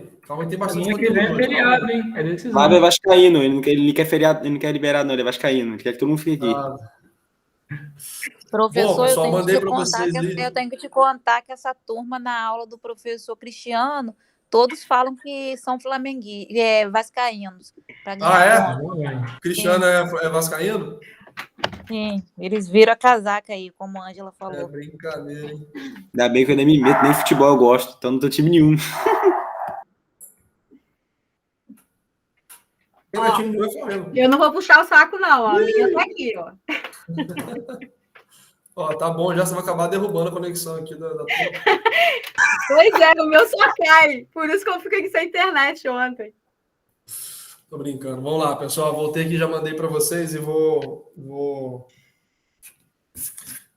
Tem bastante Semana que vem é feriado, hein? É decisão. Flávio é vascaíno, ele não quer feriado, ele não quer liberar, não, ele é vascaíno. Ele quer que todo mundo fique aqui. Professor, bom, pessoal, eu tenho que te contar que essa turma, na aula do professor Cristiano, todos falam que são vascaínos. É? Cristiano é vascaíno? Sim, eles viram a casaca aí, como a Ângela falou. É brincadeira, hein? Ainda bem que eu nem me meto, nem futebol eu gosto, então não tô time nenhum. Eu não vou puxar o saco, não. Ó. A minha tá aqui, ó. Ó, tá bom, já você vai acabar derrubando a conexão aqui da Pois é, o meu só cai. Por isso que eu fiquei sem internet ontem. Tô brincando. Vamos lá, pessoal. Voltei aqui, já mandei para vocês e vou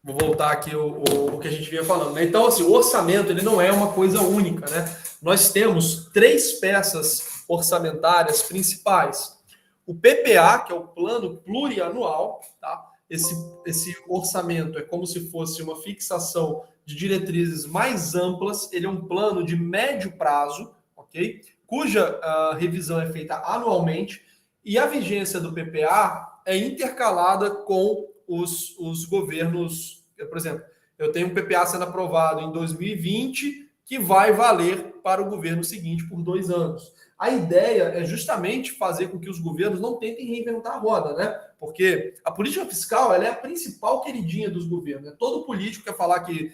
voltar aqui o que a gente vinha falando, né? Então, assim, o orçamento, ele não é uma coisa única, né? Nós temos 3 peças orçamentárias principais. O PPA, que é o Plano Plurianual, tá? Esse orçamento é como se fosse uma fixação de diretrizes mais amplas. Ele é um plano de médio prazo, ok? Cuja revisão é feita anualmente, e a vigência do PPA é intercalada com os governos. Por exemplo, eu tenho um PPA sendo aprovado em 2020 que vai valer para o governo seguinte por 2 anos. A ideia é justamente fazer com que os governos não tentem reinventar a roda, né? Porque a política fiscal ela é a principal queridinha dos governos. Todo político quer falar que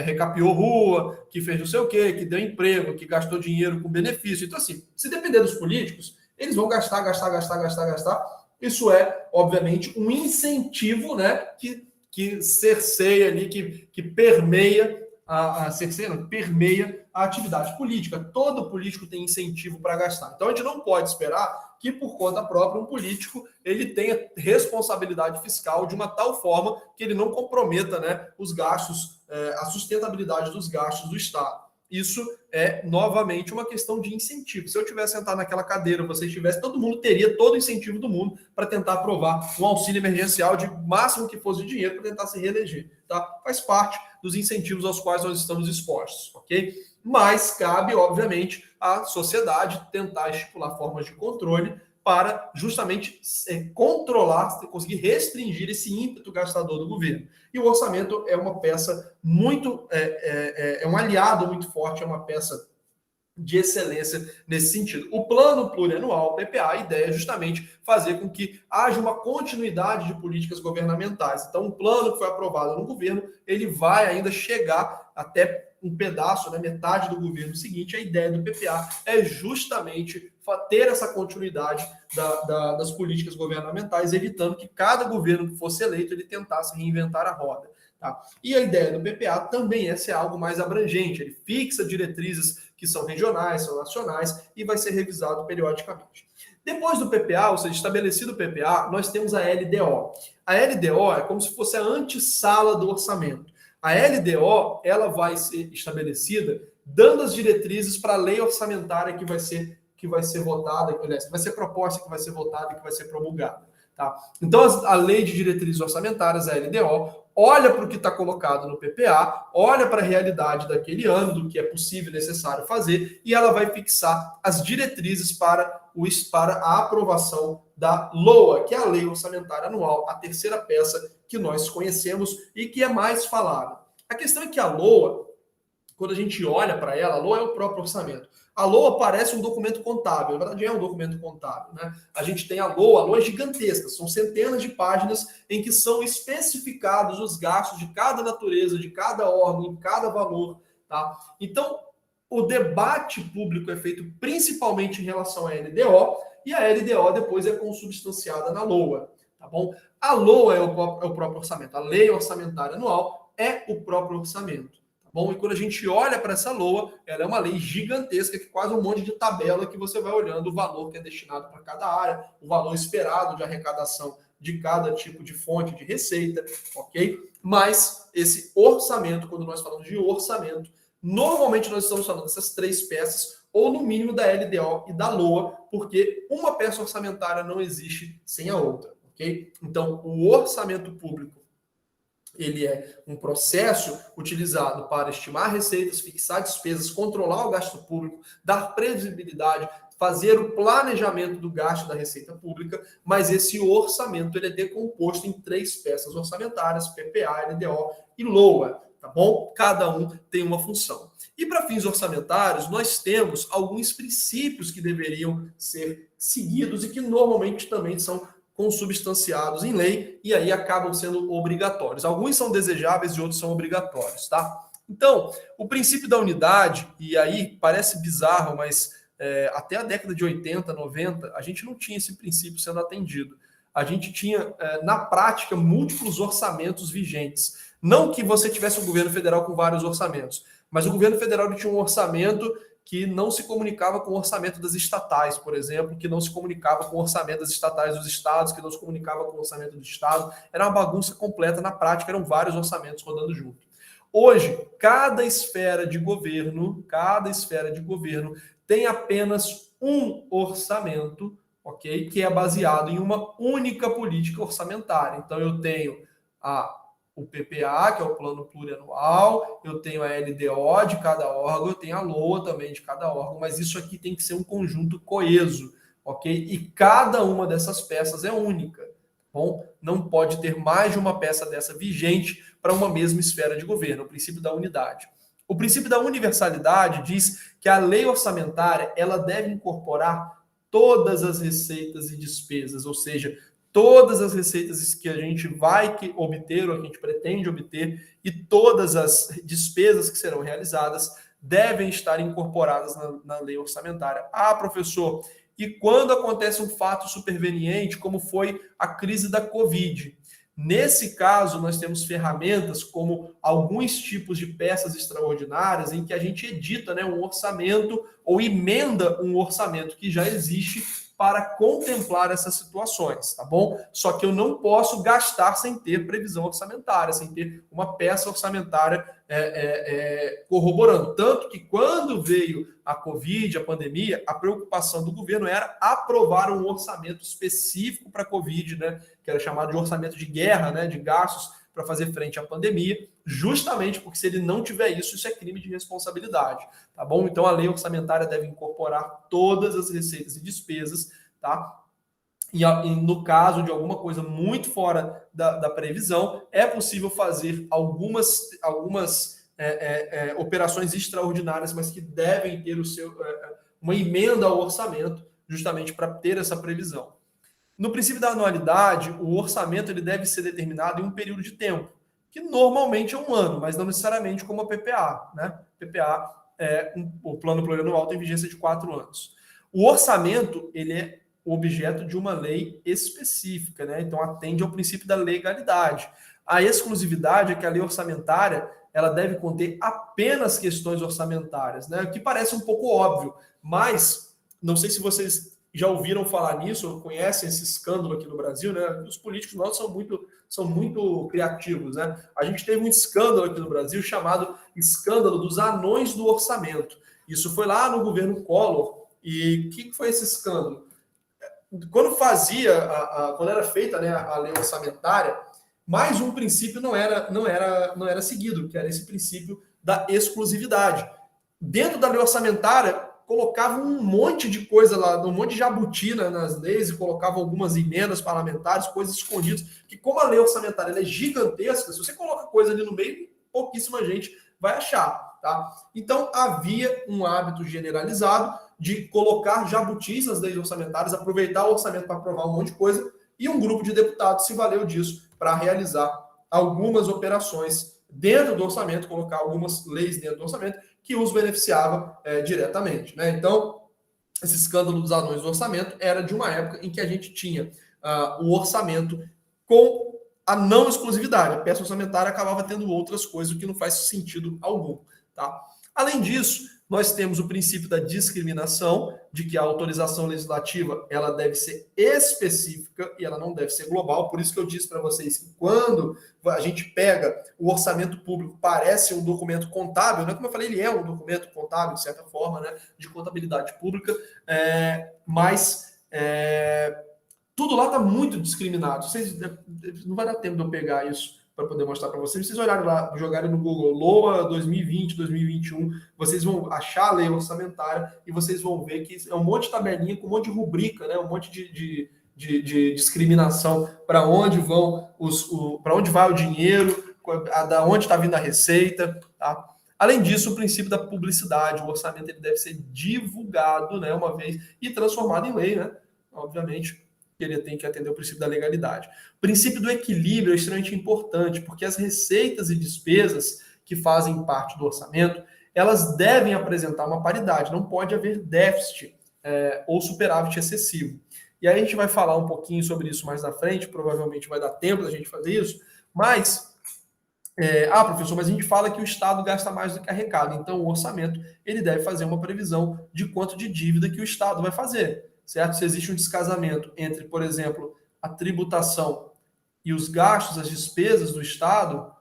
recapeou rua, que fez não sei o quê, que deu emprego, que gastou dinheiro com benefício. Então, assim, se depender dos políticos, eles vão gastar. Isso é, obviamente, um incentivo, né, que cerceia ali, que permeia permeia a atividade política. Todo político tem incentivo para gastar. Então, a gente não pode esperar que, por conta própria, um político ele tenha responsabilidade fiscal de uma tal forma que ele não comprometa, né, os gastos, a sustentabilidade dos gastos do Estado. Isso é, novamente, uma questão de incentivo. Se eu tivesse sentado naquela cadeira, você tivesse, todo mundo teria todo o incentivo do mundo para tentar aprovar um auxílio emergencial de máximo que fosse de dinheiro para tentar se reeleger. Tá? Faz parte dos incentivos aos quais nós estamos expostos, ok? Mas cabe, obviamente, à sociedade tentar estipular formas de controle para justamente controlar, conseguir restringir esse ímpeto gastador do governo. E o orçamento é uma peça muito, é um aliado muito forte, é uma peça de excelência nesse sentido. O plano plurianual, PPA, a ideia é justamente fazer com que haja uma continuidade de políticas governamentais. Então, o plano que foi aprovado no governo, ele vai ainda chegar até um pedaço, né, metade do governo seguinte. A ideia do PPA é justamente ter essa continuidade das políticas governamentais, evitando que cada governo que fosse eleito ele tentasse reinventar a roda. Tá? E a ideia do PPA também é ser algo mais abrangente. Ele fixa diretrizes que são regionais, são nacionais, e vai ser revisado periodicamente. Depois do PPA, ou seja, estabelecido o PPA, nós temos a LDO. A LDO é como se fosse a antessala do orçamento. A LDO ela vai ser estabelecida dando as diretrizes para a lei orçamentária que vai ser votada, que vai ser proposta, que vai ser votada, que vai ser promulgada. Tá? Então, a lei de diretrizes orçamentárias, a LDO, olha para o que está colocado no PPA, olha para a realidade daquele ano, do que é possível e necessário fazer, e ela vai fixar as diretrizes para a aprovação da LOA, que é a Lei Orçamentária Anual, a terceira peça que nós conhecemos e que é mais falada. A questão é que a LOA, quando a gente olha para ela, a LOA é o próprio orçamento. A LOA parece um documento contábil, na verdade é um documento contábil, né? A gente tem a LOA é gigantesca, são centenas de páginas em que são especificados os gastos de cada natureza, de cada órgão, de cada valor, tá? Então, o debate público é feito principalmente em relação à LDO, e a LDO depois é consubstanciada na LOA, tá bom? A LOA é o próprio orçamento, a Lei Orçamentária Anual é o próprio orçamento. Bom, e quando a gente olha para essa LOA, ela é uma lei gigantesca, que quase um monte de tabela que você vai olhando o valor que é destinado para cada área, o valor esperado de arrecadação de cada tipo de fonte de receita, ok? Mas esse orçamento, quando nós falamos de orçamento, normalmente nós estamos falando dessas três peças, ou no mínimo da LDO e da LOA, porque uma peça orçamentária não existe sem a outra, ok? Então, o orçamento público, ele é um processo utilizado para estimar receitas, fixar despesas, controlar o gasto público, dar previsibilidade, fazer o planejamento do gasto da receita pública, mas esse orçamento ele é decomposto em três peças orçamentárias, PPA, LDO e LOA, tá bom? Cada um tem uma função. E para fins orçamentários, nós temos alguns princípios que deveriam ser seguidos e que normalmente também são consubstanciados em lei e aí acabam sendo obrigatórios. Alguns são desejáveis e outros são obrigatórios, tá? Então, o princípio da unidade, e aí parece bizarro, mas até a década de 80, 90, a gente não tinha esse princípio sendo atendido. A gente tinha, na prática, múltiplos orçamentos vigentes. Não que você tivesse um governo federal com vários orçamentos, mas o governo federal tinha um orçamento que não se comunicava com o orçamento das estatais, por exemplo, que não se comunicava com o orçamento das estatais dos estados, que não se comunicava com o orçamento do estado. Era uma bagunça completa, na prática eram vários orçamentos rodando junto. Hoje, cada esfera de governo tem apenas um orçamento, ok? Que é baseado em uma única política orçamentária. Então, eu tenho o PPA, que é o plano plurianual, eu tenho a LDO de cada órgão, eu tenho a LOA também de cada órgão, mas isso aqui tem que ser um conjunto coeso, ok? E cada uma dessas peças é única, bom? Não pode ter mais de uma peça dessa vigente para uma mesma esfera de governo, o princípio da unidade. O princípio da universalidade diz que a lei orçamentária ela deve incorporar todas as receitas e despesas, ou seja, todas as receitas que a gente vai obter ou que a gente pretende obter e todas as despesas que serão realizadas devem estar incorporadas na lei orçamentária. Ah, professor, e quando acontece um fato superveniente, como foi a crise da Covid? Nesse caso, nós temos ferramentas como alguns tipos de peças extraordinárias em que a gente edita, né, um orçamento ou emenda um orçamento que já existe para contemplar essas situações, tá bom? Só que eu não posso gastar sem ter previsão orçamentária, sem ter uma peça orçamentária corroborando. Tanto que quando veio a Covid, a pandemia, a preocupação do governo era aprovar um orçamento específico para a Covid, né? Que era chamado de orçamento de guerra, né? De gastos para fazer frente à pandemia, justamente porque se ele não tiver isso, isso é crime de responsabilidade, tá bom? Então a lei orçamentária deve incorporar todas as receitas e despesas, tá? E no caso de alguma coisa muito fora da previsão, é possível fazer algumas operações extraordinárias, mas que devem ter uma emenda ao orçamento, justamente para ter essa previsão. No princípio da anualidade, o orçamento ele deve ser determinado em um período de tempo, que normalmente é 1 ano, mas não necessariamente como a PPA, né? PPA o Plano Plurianual tem vigência de 4 anos. O orçamento ele é objeto de uma lei específica, né? Então atende ao princípio da legalidade. A exclusividade é que a lei orçamentária ela deve conter apenas questões orçamentárias, né? O que parece um pouco óbvio, mas não sei se vocês já ouviram falar nisso, ou conhecem esse escândalo aqui no Brasil, né? Os políticos nossos são muito criativos, né? A gente teve um escândalo aqui no Brasil chamado escândalo dos anões do orçamento. Isso foi lá no governo Collor. E o que foi esse escândalo? Quando era feita, né, a lei orçamentária, mais um princípio não era seguido, que era esse princípio da exclusividade. Dentro da lei orçamentária, colocava um monte de coisa lá, um monte de jabuti nas leis e colocava algumas emendas parlamentares, coisas escondidas, que como a lei orçamentária ela é gigantesca, se você coloca coisa ali no meio, pouquíssima gente vai achar, tá? Então, havia um hábito generalizado de colocar jabutis nas leis orçamentárias, aproveitar o orçamento para aprovar um monte de coisa, e um grupo de deputados se valeu disso para realizar algumas operações dentro do orçamento, colocar algumas leis dentro do orçamento, que os beneficiava diretamente, né? Então, esse escândalo dos anões do orçamento era de uma época em que a gente tinha o orçamento com a não exclusividade. A peça orçamentária acabava tendo outras coisas, o que não faz sentido algum, tá? Além disso, nós temos o princípio da discriminação, de que a autorização legislativa ela deve ser específica e ela não deve ser global. Por isso que eu disse para vocês que quando a gente pega o orçamento público, parece um documento contábil, né? Como eu falei, ele é um documento contábil, de certa forma, né? De contabilidade pública, mas tudo lá está muito discriminado. Não vai dar tempo de eu pegar isso para poder mostrar para vocês. Vocês olharem lá, jogarem no Google LOA 2020, 2021, vocês vão achar a lei orçamentária e vocês vão ver que é um monte de tabelinha com um monte de rubrica, né? Um monte de discriminação para onde para onde vai o dinheiro, da onde está vindo a receita, tá? Além disso, o princípio da publicidade, o orçamento ele deve ser divulgado, né, uma vez e transformado em lei, né? Obviamente, ele tem que atender o princípio da legalidade. O princípio do equilíbrio é extremamente importante, porque as receitas e despesas que fazem parte do orçamento, elas devem apresentar uma paridade, não pode haver déficit ou superávit excessivo. E aí a gente vai falar um pouquinho sobre isso mais na frente, provavelmente vai dar tempo da gente fazer isso, mas, professor, mas a gente fala que o Estado gasta mais do que arrecada, então o orçamento ele deve fazer uma previsão de quanto de dívida que o Estado vai fazer. Certo? Se existe um descasamento entre, por exemplo, a tributação e os gastos, as despesas do Estado,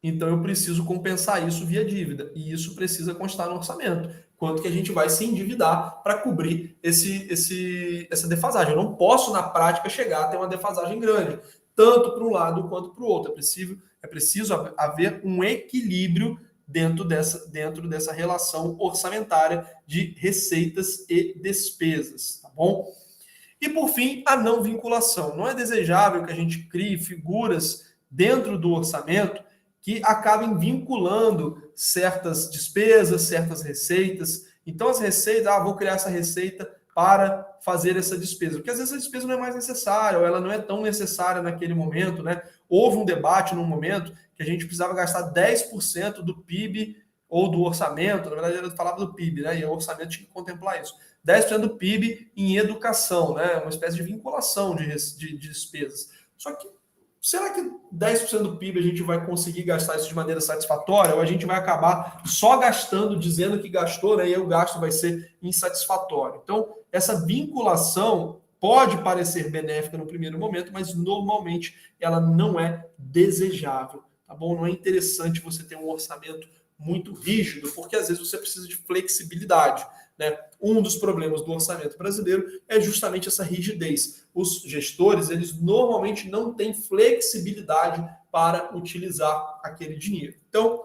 então eu preciso compensar isso via dívida. E isso precisa constar no orçamento. Quanto que a gente vai se endividar para cobrir essa defasagem. Eu não posso, na prática, chegar a ter uma defasagem grande, tanto para um lado quanto para o outro. É preciso haver um equilíbrio dentro dessa relação orçamentária de receitas e despesas, tá bom? E, por fim, a não vinculação. Não é desejável que a gente crie figuras dentro do orçamento que acabem vinculando certas despesas, certas receitas. Então, as receitas, vou criar essa receita para fazer essa despesa, porque às vezes a despesa não é mais necessária, ou ela não é tão necessária naquele momento, né? Houve um debate num momento que a gente precisava gastar 10% do PIB ou do orçamento, na verdade eu falava do PIB, né? E o orçamento tinha que contemplar isso. 10% do PIB em educação, né? Uma espécie de vinculação de despesas. Só que, será que 10% do PIB a gente vai conseguir gastar isso de maneira satisfatória, ou a gente vai acabar só gastando, dizendo que gastou, né? E aí o gasto vai ser insatisfatório. Então, essa vinculação pode parecer benéfica no primeiro momento, mas normalmente ela não é desejável, tá bom? Não é interessante você ter um orçamento muito rígido, porque às vezes você precisa de flexibilidade, né? Um dos problemas do orçamento brasileiro é justamente essa rigidez. Os gestores, eles normalmente não têm flexibilidade para utilizar aquele dinheiro. Então,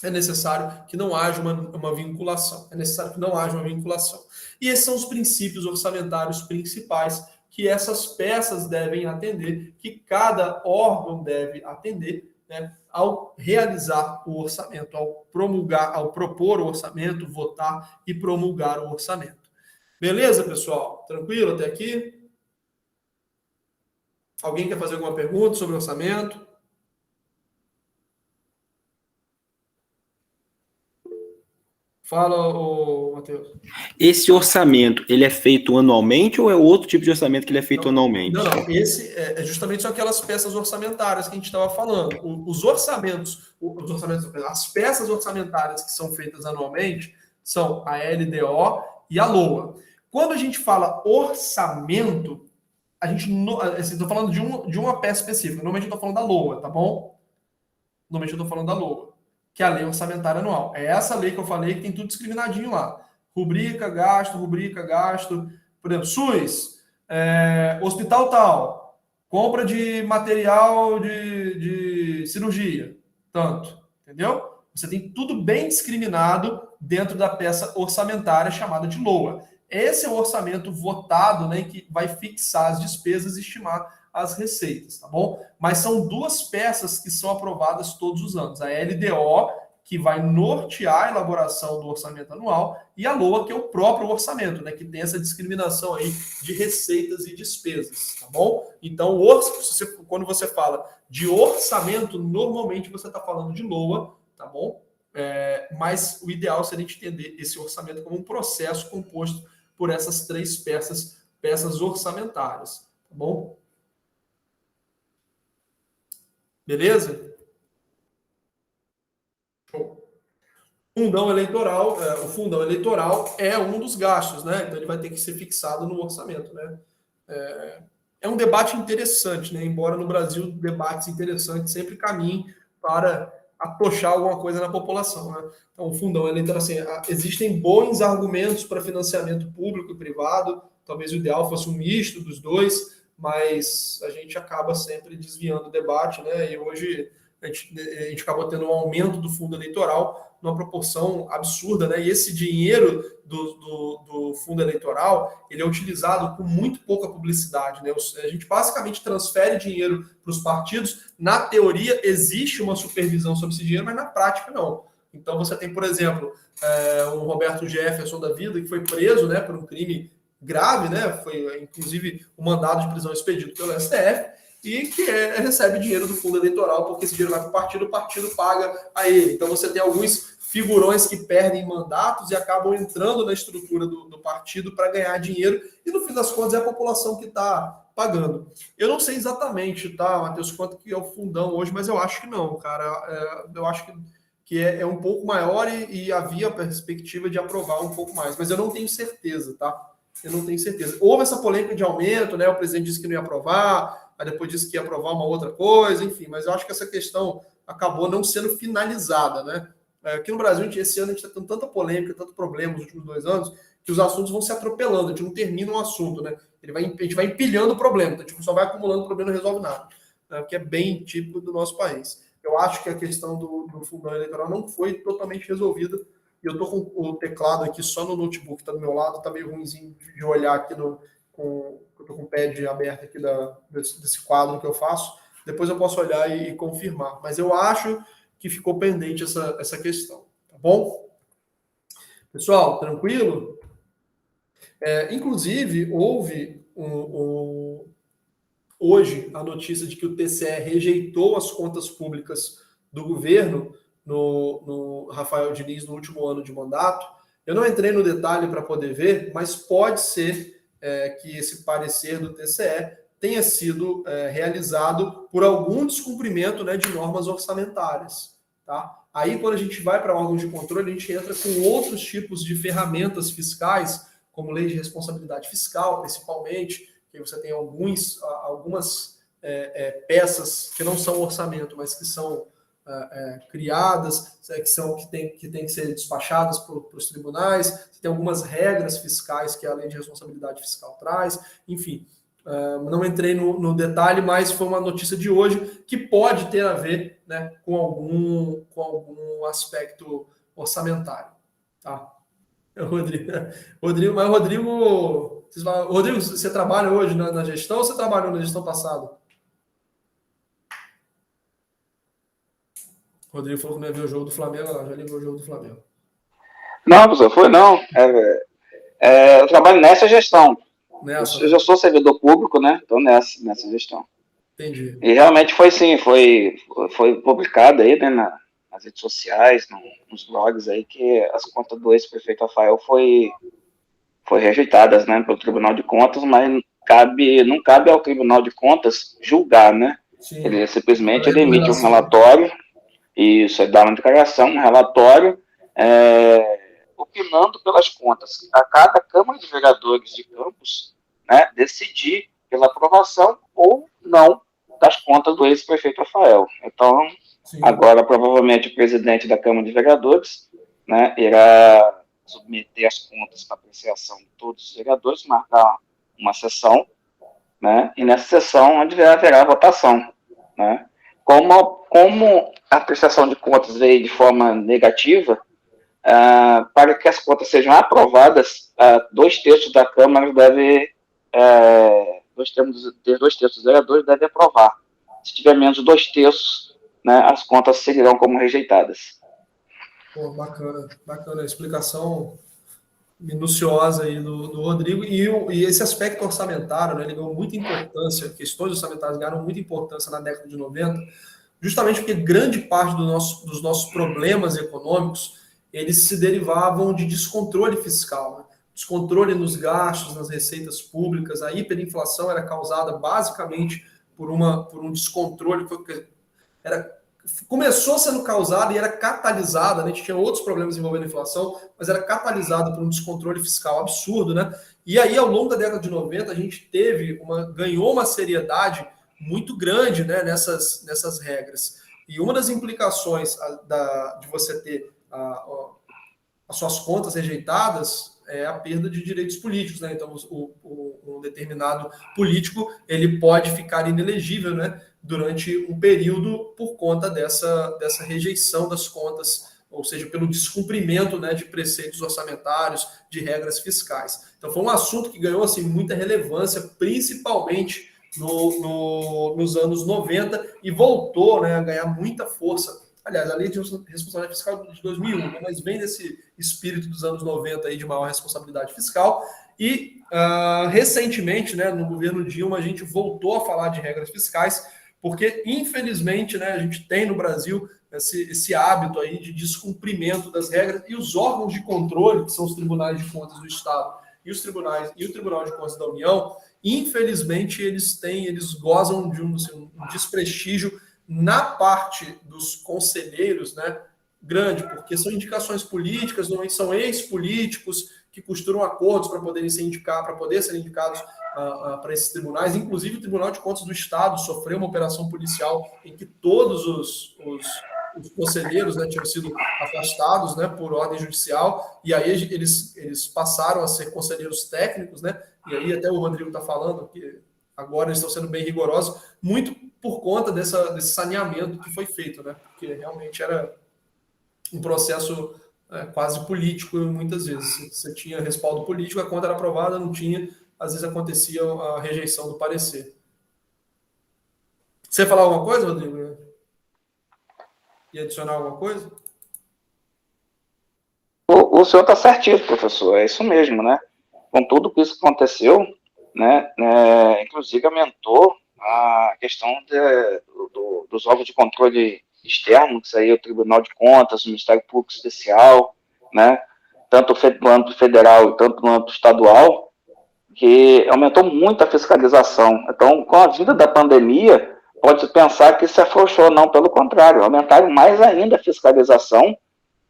é necessário que não haja uma vinculação. É necessário que não haja uma vinculação. E esses são os princípios orçamentários principais que essas peças devem atender, que cada órgão deve atender, né, ao realizar o orçamento, ao propor o orçamento, votar e promulgar o orçamento. Beleza, pessoal? Tranquilo até aqui? Alguém quer fazer alguma pergunta sobre o orçamento? Fala, Matheus. Esse orçamento, ele é feito anualmente ou é outro tipo de orçamento que ele é feito anualmente? Não. Esse é justamente são aquelas peças orçamentárias que a gente estava falando. Os orçamentos, as peças orçamentárias que são feitas anualmente são a LDO e a LOA. Quando a gente fala orçamento, a gente estou falando de uma peça específica. Normalmente eu estou falando da LOA, tá bom? Normalmente eu estou falando da LOA, que é a Lei Orçamentária Anual. É essa lei que eu falei que tem tudo discriminadinho lá. Rubrica, gasto. Por exemplo, SUS, hospital tal, compra de material de cirurgia, tanto, entendeu? Você tem tudo bem discriminado dentro da peça orçamentária chamada de LOA. Esse é o orçamento votado, né, que vai fixar as despesas e estimar as receitas, tá bom? Mas são duas peças que são aprovadas todos os anos. A LDO, que vai nortear a elaboração do orçamento anual, e a LOA, que é o próprio orçamento, né, que tem essa discriminação aí de receitas e despesas, tá bom? Então, quando você fala de orçamento, normalmente você está falando de LOA, tá bom? Mas o ideal seria a gente entender esse orçamento como um processo composto por essas três peças orçamentárias, tá bom? Beleza? Fundão eleitoral, o fundão eleitoral é um dos gastos, né? Então ele vai ter que ser fixado no orçamento, né? É um debate interessante, né? Embora no Brasil debates interessantes sempre caminhem para atochar alguma coisa na população, né? Então o fundão eleitoral, assim, existem bons argumentos para financiamento público e privado, talvez o ideal fosse um misto dos dois, mas a gente acaba sempre desviando o debate, né? E hoje a gente acabou tendo um aumento do fundo eleitoral numa proporção absurda, né? E esse dinheiro do fundo eleitoral, ele é utilizado com muito pouca publicidade, né? A gente basicamente transfere dinheiro para os partidos. Na teoria, existe uma supervisão sobre esse dinheiro, mas na prática não. Então você tem, por exemplo, o Roberto Jefferson da vida, que foi preso, né, por um crime grave, né? Foi inclusive um mandado de prisão expedido pelo STF, e que recebe dinheiro do fundo eleitoral, porque esse dinheiro vai para o partido paga a ele. Então você tem alguns figurões que perdem mandatos e acabam entrando na estrutura do partido para ganhar dinheiro, e no fim das contas é a população que está pagando. Eu não sei exatamente, tá, Matheus, quanto que é o fundão hoje, mas eu acho que não, cara. Eu acho que é um pouco maior e havia a perspectiva de aprovar um pouco mais, mas eu não tenho certeza, tá? Eu não tenho certeza. Houve essa polêmica de aumento, né? O presidente disse que não ia aprovar, aí depois disse que ia aprovar uma outra coisa, enfim, mas eu acho que essa questão acabou não sendo finalizada, né? Aqui no Brasil, esse ano a gente está tendo tanta polêmica, tanto problema nos últimos 2 anos, que os assuntos vão se atropelando, a gente não termina um assunto, né? A gente vai empilhando o problema, então a gente só vai acumulando o problema e não resolve nada, né? Que é bem típico do nosso país. Eu acho que a questão do fundão eleitoral não foi totalmente resolvida, e eu estou com o teclado aqui só no notebook, está do meu lado, está meio ruimzinho de olhar aqui eu estou com o pad aberto aqui desse quadro que eu faço, depois eu posso olhar e confirmar. Mas eu acho que ficou pendente essa questão, tá bom? Pessoal, tranquilo? Inclusive, houve hoje a notícia de que o TCE rejeitou as contas públicas do governo no Rafael Diniz no último ano de mandato. Eu não entrei no detalhe para poder ver, mas pode ser que esse parecer do TCE tenha sido realizado por algum descumprimento, né, de normas orçamentárias. Tá? Aí, quando a gente vai para órgãos de controle, a gente entra com outros tipos de ferramentas fiscais, como lei de responsabilidade fiscal, principalmente, que você tem algumas peças que não são orçamento, mas que são criadas, que tem que ser despachadas para os tribunais, tem algumas regras fiscais que a lei de responsabilidade fiscal traz, enfim. Não entrei no detalhe, mas foi uma notícia de hoje que pode ter a ver, né, com algum aspecto orçamentário. Tá? Rodrigo, você trabalha hoje na gestão ou você trabalhou na gestão passada? Rodrigo falou que não ia ver o jogo do Flamengo, já ligou o jogo do Flamengo. Não, professor, foi não. Eu trabalho nessa gestão. Eu já sou servidor público, né? Estou nessa gestão. Entendi. E realmente foi sim, foi publicado aí, né, nas redes sociais, nos blogs aí, que as contas do ex-prefeito Rafael foi rejeitadas, né, pelo Tribunal de Contas, mas não cabe ao Tribunal de Contas julgar, né? Sim. Ele simplesmente emite um relatório, isso, dá uma declaração, um relatório, opinando pelas contas. A cada Câmara de Vereadores de Campos, né, decidir pela aprovação ou não das contas do ex-prefeito Rafael. Então, sim, agora, provavelmente, o presidente da Câmara de Vereadores, né, irá submeter as contas para apreciação de todos os vereadores, marcar uma sessão, né, e nessa sessão haverá votação, né. Como a apreciação de contas veio de forma negativa, para que as contas sejam aprovadas, 2/3 da Câmara deve, 2/3 dos vereadores devem aprovar. Se tiver menos de 2/3, né, as contas seguirão como rejeitadas. Pô, bacana a explicação minuciosa aí do Rodrigo, e esse aspecto orçamentário, né, ele ganhou muita importância, questões orçamentárias ganharam muita importância na década de 90, justamente porque grande parte dos nossos problemas econômicos, eles se derivavam de descontrole fiscal, né? Descontrole nos gastos, nas receitas públicas. A hiperinflação era causada basicamente por um descontrole que começou sendo causada e era catalisada, né? A gente tinha outros problemas envolvendo a inflação, mas era catalisada por um descontrole fiscal absurdo, né? E aí, ao longo da década de 90, a gente ganhou uma seriedade muito grande, né, nessas regras. E uma das implicações de você ter as suas contas rejeitadas é a perda de direitos políticos, né? Então, um determinado político ele pode ficar inelegível, né, durante um período por conta dessa rejeição das contas, ou seja, pelo descumprimento, né, de preceitos orçamentários, de regras fiscais. Então, foi um assunto que ganhou assim, muita relevância, principalmente nos anos 90, e voltou, né, a ganhar muita força. Aliás, a lei de responsabilidade fiscal de 2001, né, mas vem desse espírito dos anos 90 aí de maior responsabilidade fiscal. E recentemente, né, no governo Dilma, a gente voltou a falar de regras fiscais, porque, infelizmente, né, a gente tem no Brasil esse hábito aí de descumprimento das regras, e os órgãos de controle, que são os tribunais de contas do Estado e o Tribunal de Contas da União, infelizmente, eles gozam de um desprestígio na parte dos conselheiros, né, grande, porque são indicações políticas, normalmente são ex-políticos que costuram acordos para poder ser indicados para esses tribunais. Inclusive, o Tribunal de Contas do Estado sofreu uma operação policial em que todos os conselheiros, né, tinham sido afastados, né, por ordem judicial, e aí eles passaram a ser conselheiros técnicos, né, e aí até o Rodrigo está falando que agora eles estão sendo bem rigorosos, muito por conta desse saneamento que foi feito, né, porque realmente era um processo quase político muitas vezes. Você tinha respaldo político, a conta era aprovada, não tinha, às vezes acontecia a rejeição do parecer. Você ia falar alguma coisa, Rodrigo? Ia adicionar alguma coisa? O senhor está certinho, professor, é isso mesmo, né? Com tudo isso que aconteceu, né, inclusive aumentou a questão dos órgãos de controle externo, que aí é o Tribunal de Contas, o Ministério Público Especial, né, tanto no âmbito federal e tanto no âmbito estadual, que aumentou muito a fiscalização. Então, com a vinda da pandemia, pode-se pensar que se afrouxou, não, pelo contrário, aumentaram mais ainda a fiscalização,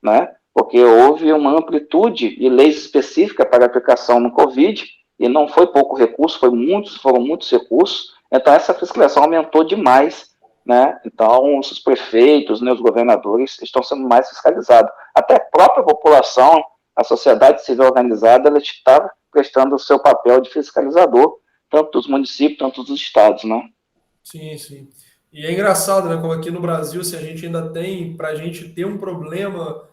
né, porque houve uma amplitude de leis específicas para aplicação no Covid, e não foi pouco recurso, foram muitos recursos, então essa fiscalização aumentou demais, né? Então os prefeitos, né, os governadores estão sendo mais fiscalizados. Até a própria população, a sociedade civil organizada, ela está prestando o seu papel de fiscalizador, tanto dos municípios, tanto dos estados, né? Sim, sim. E é engraçado, né, como aqui no Brasil, se a gente ainda tem, para a gente ter um problema,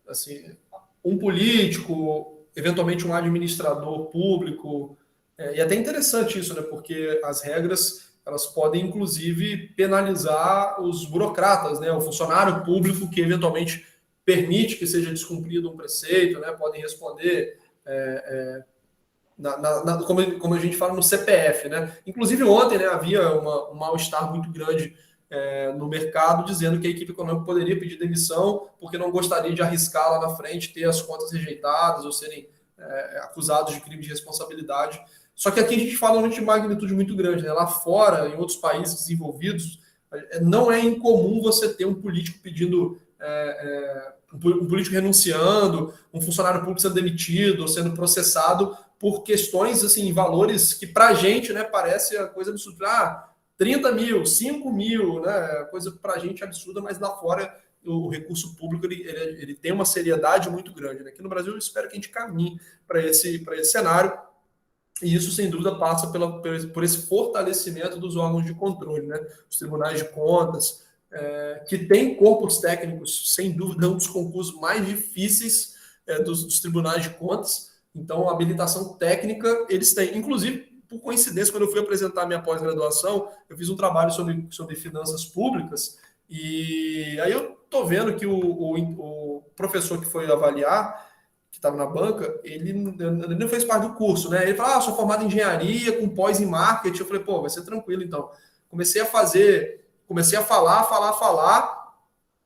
assim, um político, eventualmente um administrador público, e é até interessante isso, né, porque as regras, elas podem, inclusive, penalizar os burocratas, né, o funcionário público que, eventualmente, permite que seja descumprido um preceito, né, podem responder... como a gente fala no CPF, né? Inclusive ontem, né, havia um mal-estar muito grande no mercado, dizendo que a equipe econômica poderia pedir demissão porque não gostaria de arriscar lá na frente, ter as contas rejeitadas ou serem acusados de crime de responsabilidade. Só que aqui a gente fala de magnitude muito grande, né? Lá fora, em outros países desenvolvidos, não é incomum você ter um político pedindo... um político renunciando, um funcionário público sendo demitido ou sendo processado por questões, assim, valores que pra gente, né, parece a coisa absurda. 30 mil, 5 mil, né, coisa pra gente absurda, mas lá fora o recurso público ele tem uma seriedade muito grande, né? Aqui no Brasil eu espero que a gente caminhe para esse cenário, e isso sem dúvida passa por esse fortalecimento dos órgãos de controle, né? Os tribunais de contas, que tem corpos técnicos, sem dúvida, um dos concursos mais difíceis dos tribunais de contas. Então, a habilitação técnica eles têm. Inclusive, por coincidência, quando eu fui apresentar minha pós-graduação, eu fiz um trabalho sobre finanças públicas, e aí eu estou vendo que o professor que foi avaliar, que estava na banca, ele não fez parte do curso, né? Ele falou, sou formado em engenharia, com pós em marketing. Eu falei, pô, vai ser tranquilo, então. Comecei a falar,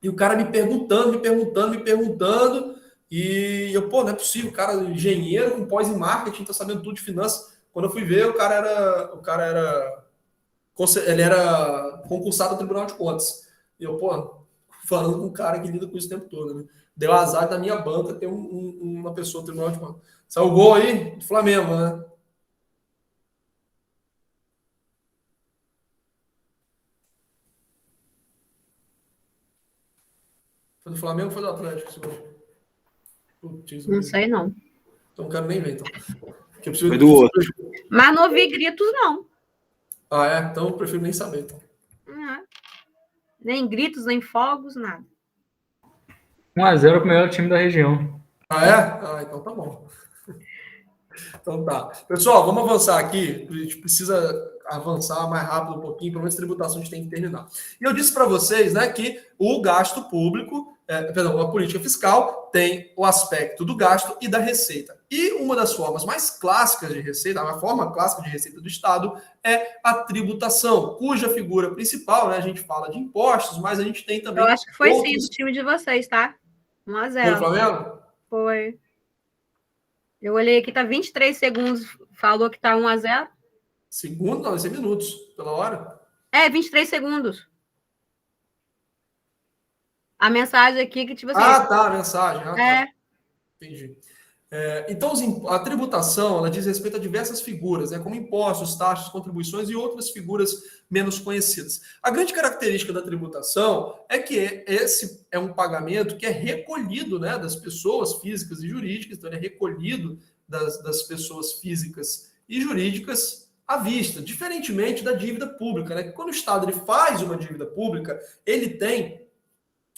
e o cara me perguntando, e eu, pô, não é possível, o cara engenheiro com pós em marketing, tá sabendo tudo de finanças. Quando eu fui ver, ele era concursado ao Tribunal de Contas. E eu, pô, falando com um cara que lida com isso o tempo todo, né? Deu azar da minha banca ter uma pessoa no Tribunal de Contas. Saiu o gol aí do Flamengo, né? Foi do Flamengo ou foi do Atlético? Putz, não sei, não. Então não quero nem ver, então. Foi do outro. Mas não ouvi gritos, não. Ah, é? Então eu prefiro nem saber, então. Nem gritos, nem fogos, nada. 1-0 para o melhor time da região. Ah, é? Ah, então tá bom. Então tá. Pessoal, vamos avançar aqui. A gente precisa avançar mais rápido um pouquinho, pelo menos tributação a gente tem que terminar. E eu disse para vocês, né, que o gasto público, a política fiscal tem o aspecto do gasto e da receita. E uma das formas mais clássicas de receita, a forma clássica de receita do Estado é a tributação, cuja figura principal, né, a gente fala de impostos, mas a gente tem também... Eu acho que foi sim do time de vocês, tá? 1-0. Foi o Flamengo? Foi. Eu olhei aqui, tá 23 segundos, falou que tá 1-0. Segundo, não, vai ser minutos, pela hora. 23 segundos. A mensagem aqui que, tipo assim... Ah, tá, a mensagem. Tá. Entendi. Então, a tributação, ela diz respeito a diversas figuras, né, como impostos, taxas, contribuições e outras figuras menos conhecidas. A grande característica da tributação é que esse é um pagamento que é recolhido, né, das pessoas físicas e jurídicas, então ele é recolhido das pessoas físicas e jurídicas à vista, diferentemente da dívida pública, né? Quando o Estado ele faz uma dívida pública, ele tem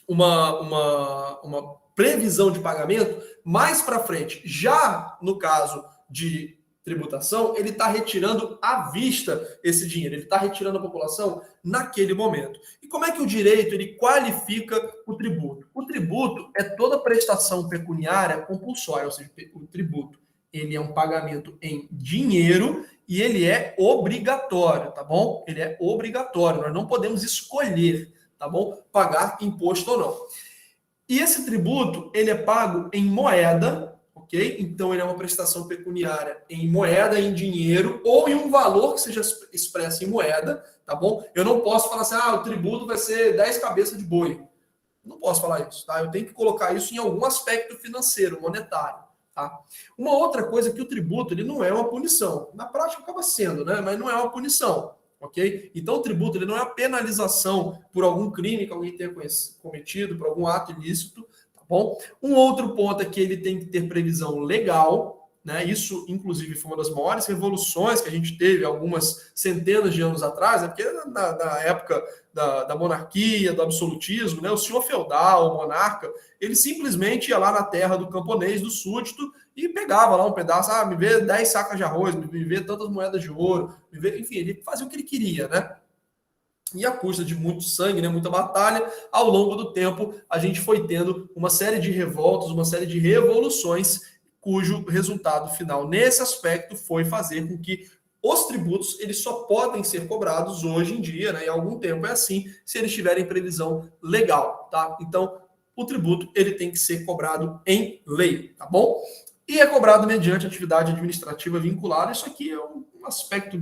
uma previsão de pagamento mais para frente. Já no caso de tributação, ele está retirando à vista esse dinheiro, ele está retirando a população naquele momento. E como é que o direito ele qualifica o tributo? O tributo é toda prestação pecuniária compulsória, ou seja, o tributo ele é um pagamento em dinheiro e ele é obrigatório, tá bom? Ele é obrigatório, nós não podemos escolher, tá bom? Pagar imposto ou não. E esse tributo, ele é pago em moeda, ok? Então, ele é uma prestação pecuniária em moeda, em dinheiro, ou em um valor que seja expresso em moeda, tá bom? Eu não posso falar assim, o tributo vai ser 10 cabeças de boi. Não posso falar isso, tá? Eu tenho que colocar isso em algum aspecto financeiro, monetário, tá? Uma outra coisa é que o tributo, ele não é uma punição. Na prática, acaba sendo, né? Mas não é uma punição, ok? Então, o tributo, ele não é a penalização por algum crime que alguém tenha cometido, por algum ato ilícito, bom, um outro ponto é que ele tem que ter previsão legal, né? Isso, inclusive, foi uma das maiores revoluções que a gente teve algumas centenas de anos atrás, né? Porque na época da monarquia, do absolutismo, né? O senhor feudal, o monarca, ele simplesmente ia lá na terra do camponês, do súdito, e pegava lá um pedaço, me vê 10 sacas de arroz, me vê tantas moedas de ouro, enfim, ele fazia o que ele queria, né? E à custa de muito sangue, né, muita batalha, ao longo do tempo, a gente foi tendo uma série de revoltas, uma série de revoluções, cujo resultado final nesse aspecto foi fazer com que os tributos eles só podem ser cobrados hoje em dia, né, e há algum tempo é assim, se eles tiverem previsão legal, tá? Então, o tributo ele tem que ser cobrado em lei, tá bom? E é cobrado mediante atividade administrativa vinculada. Isso aqui é um aspecto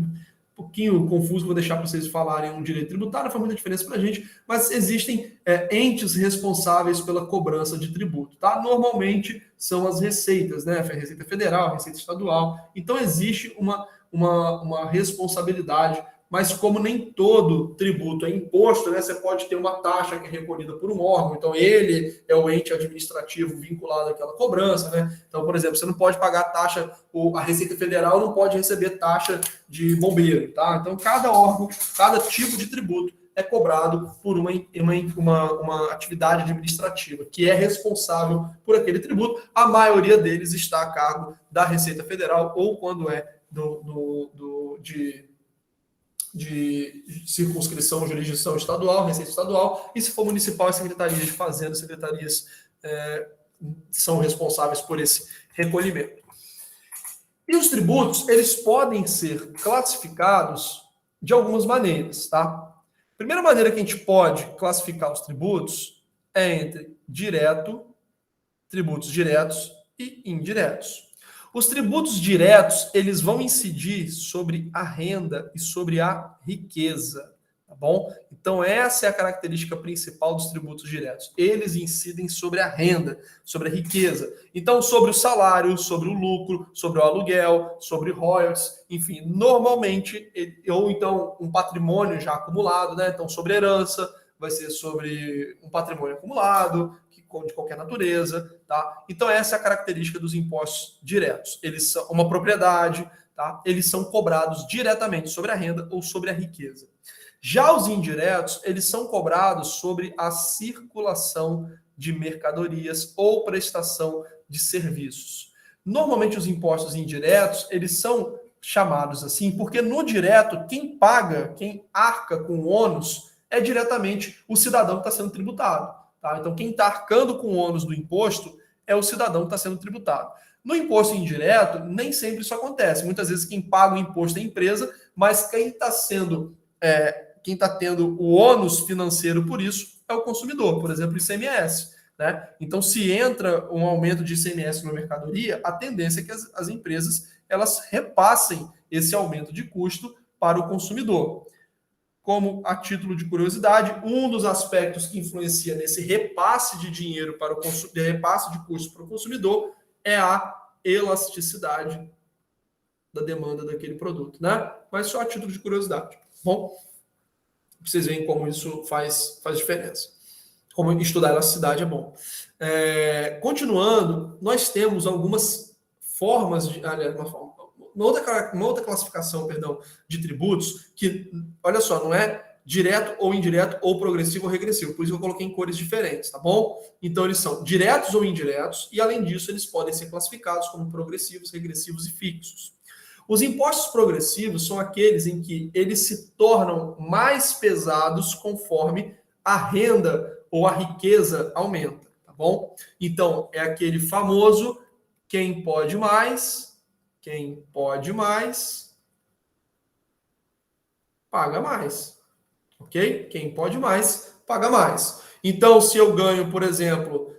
pouquinho confuso, vou deixar para vocês falarem um direito tributário, não faz muita diferença para a gente, mas existem entes responsáveis pela cobrança de tributo, tá? Normalmente são as receitas, né? Receita Federal, Receita Estadual. Então existe uma responsabilidade, mas como nem todo tributo é imposto, né? Você pode ter uma taxa que é recolhida por um órgão, então ele é o ente administrativo vinculado àquela cobrança, né? Então, por exemplo, você não pode pagar taxa, a Receita Federal não pode receber taxa de bombeiro, tá? Então, cada órgão, cada tipo de tributo é cobrado por uma atividade administrativa que é responsável por aquele tributo. A maioria deles está a cargo da Receita Federal ou quando é de circunscrição, jurisdição estadual, Receita Estadual, e se for municipal, as secretarias de Fazenda, secretarias são responsáveis por esse recolhimento. E os tributos, eles podem ser classificados de algumas maneiras, tá? A primeira maneira que a gente pode classificar os tributos é entre tributos diretos e indiretos. Os tributos diretos, eles vão incidir sobre a renda e sobre a riqueza, tá bom? Então, essa é a característica principal dos tributos diretos. Eles incidem sobre a renda, sobre a riqueza. Então, sobre o salário, sobre o lucro, sobre o aluguel, sobre royalties, enfim, normalmente, ou então um patrimônio já acumulado, né? Então, sobre herança, vai ser sobre um patrimônio acumulado, de qualquer natureza, tá? Então, essa é a característica dos impostos diretos. Eles são uma propriedade, tá? Eles são cobrados diretamente sobre a renda ou sobre a riqueza. Já os indiretos, eles são cobrados sobre a circulação de mercadorias ou prestação de serviços. Normalmente, os impostos indiretos, eles são chamados assim, porque no direto, quem paga, quem arca com o ônus, é diretamente o cidadão que está sendo tributado. Tá? Então, quem está arcando com o ônus do imposto é o cidadão que está sendo tributado. No imposto indireto, nem sempre isso acontece. Muitas vezes quem paga o imposto é a empresa, mas quem está tendo o ônus financeiro por isso é o consumidor, por exemplo, o ICMS. Né? Então, se entra um aumento de ICMS na mercadoria, a tendência é que as empresas elas repassem esse aumento de custo para o consumidor. Como a título de curiosidade, um dos aspectos que influencia nesse repasse de dinheiro para o repasse de custo para o consumidor é a elasticidade da demanda daquele produto, né? Mas só a título de curiosidade. Bom, vocês veem como isso faz diferença. Como estudar elasticidade é bom. Continuando, nós temos algumas formas de... Uma outra classificação, de tributos que, olha só, não é direto ou indireto ou progressivo ou regressivo. Por isso eu coloquei em cores diferentes, tá bom? Então eles são diretos ou indiretos e, além disso, eles podem ser classificados como progressivos, regressivos e fixos. Os impostos progressivos são aqueles em que eles se tornam mais pesados conforme a renda ou a riqueza aumenta, tá bom? Então, é aquele famoso quem pode mais, paga mais, ok? Quem pode mais, paga mais. Então, se eu ganho, por exemplo,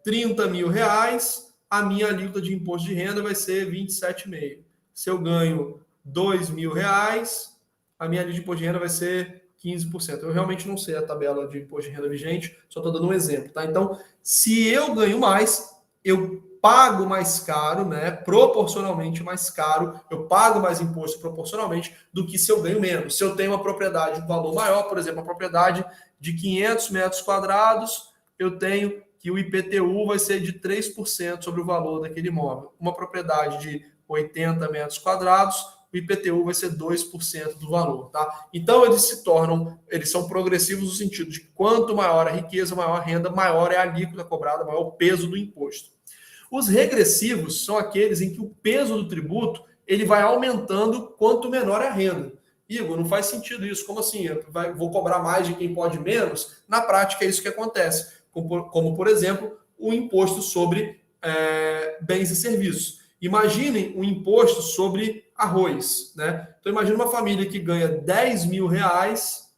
30 mil reais, a minha alíquota de imposto de renda vai ser 27,5. Se eu ganho 2 mil reais, a minha alíquota de imposto de renda vai ser 15%. Eu realmente não sei a tabela de imposto de renda vigente, só estou dando um exemplo, tá? Então, se eu ganho mais, eu pago mais caro, né? Proporcionalmente mais caro, eu pago mais imposto proporcionalmente do que se eu ganho menos. Se eu tenho uma propriedade de valor maior, por exemplo, uma propriedade de 500 metros quadrados, eu tenho que o IPTU vai ser de 3% sobre o valor daquele imóvel. Uma propriedade de 80 metros quadrados, o IPTU vai ser 2% do valor, tá? Então, eles são progressivos no sentido de quanto maior a riqueza, maior a renda, maior é a alíquota cobrada, maior o peso do imposto. Os regressivos são aqueles em que o peso do tributo ele vai aumentando quanto menor é a renda. Igor, não faz sentido isso. Como assim? Vou cobrar mais de quem pode menos? Na prática, é isso que acontece. Como por exemplo, o imposto sobre bens e serviços. Imaginem um imposto sobre arroz, né? Então, imagine uma família que ganha 10 mil reais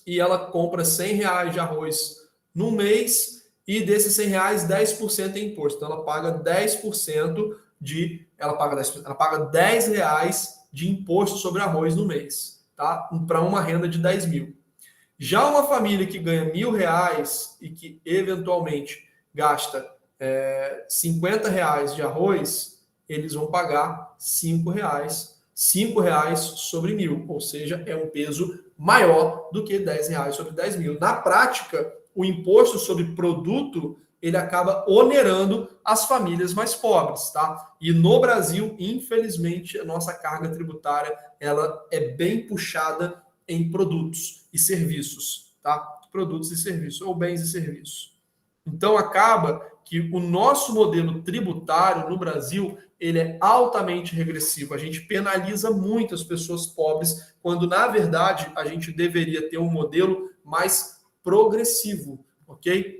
e ela compra 100 reais de arroz no mês e desses 100 reais, 10% é imposto. Então, ela paga 10% ela paga 10 reais de imposto sobre arroz no mês, tá? Para uma renda de 10 mil. Já uma família que ganha R$1.000 e que eventualmente gasta 50 reais de arroz, eles vão pagar R$5 sobre 1.000, ou seja, é um peso maior do que R$10 sobre 10 mil. Na prática, o imposto sobre produto ele acaba onerando as famílias mais pobres, tá? E no Brasil, infelizmente, a nossa carga tributária ela é bem puxada em produtos e serviços, tá? Produtos e serviços, ou bens e serviços. Então, acaba que o nosso modelo tributário no Brasil, ele é altamente regressivo. A gente penaliza muito as pessoas pobres, quando, na verdade, a gente deveria ter um modelo mais progressivo, ok?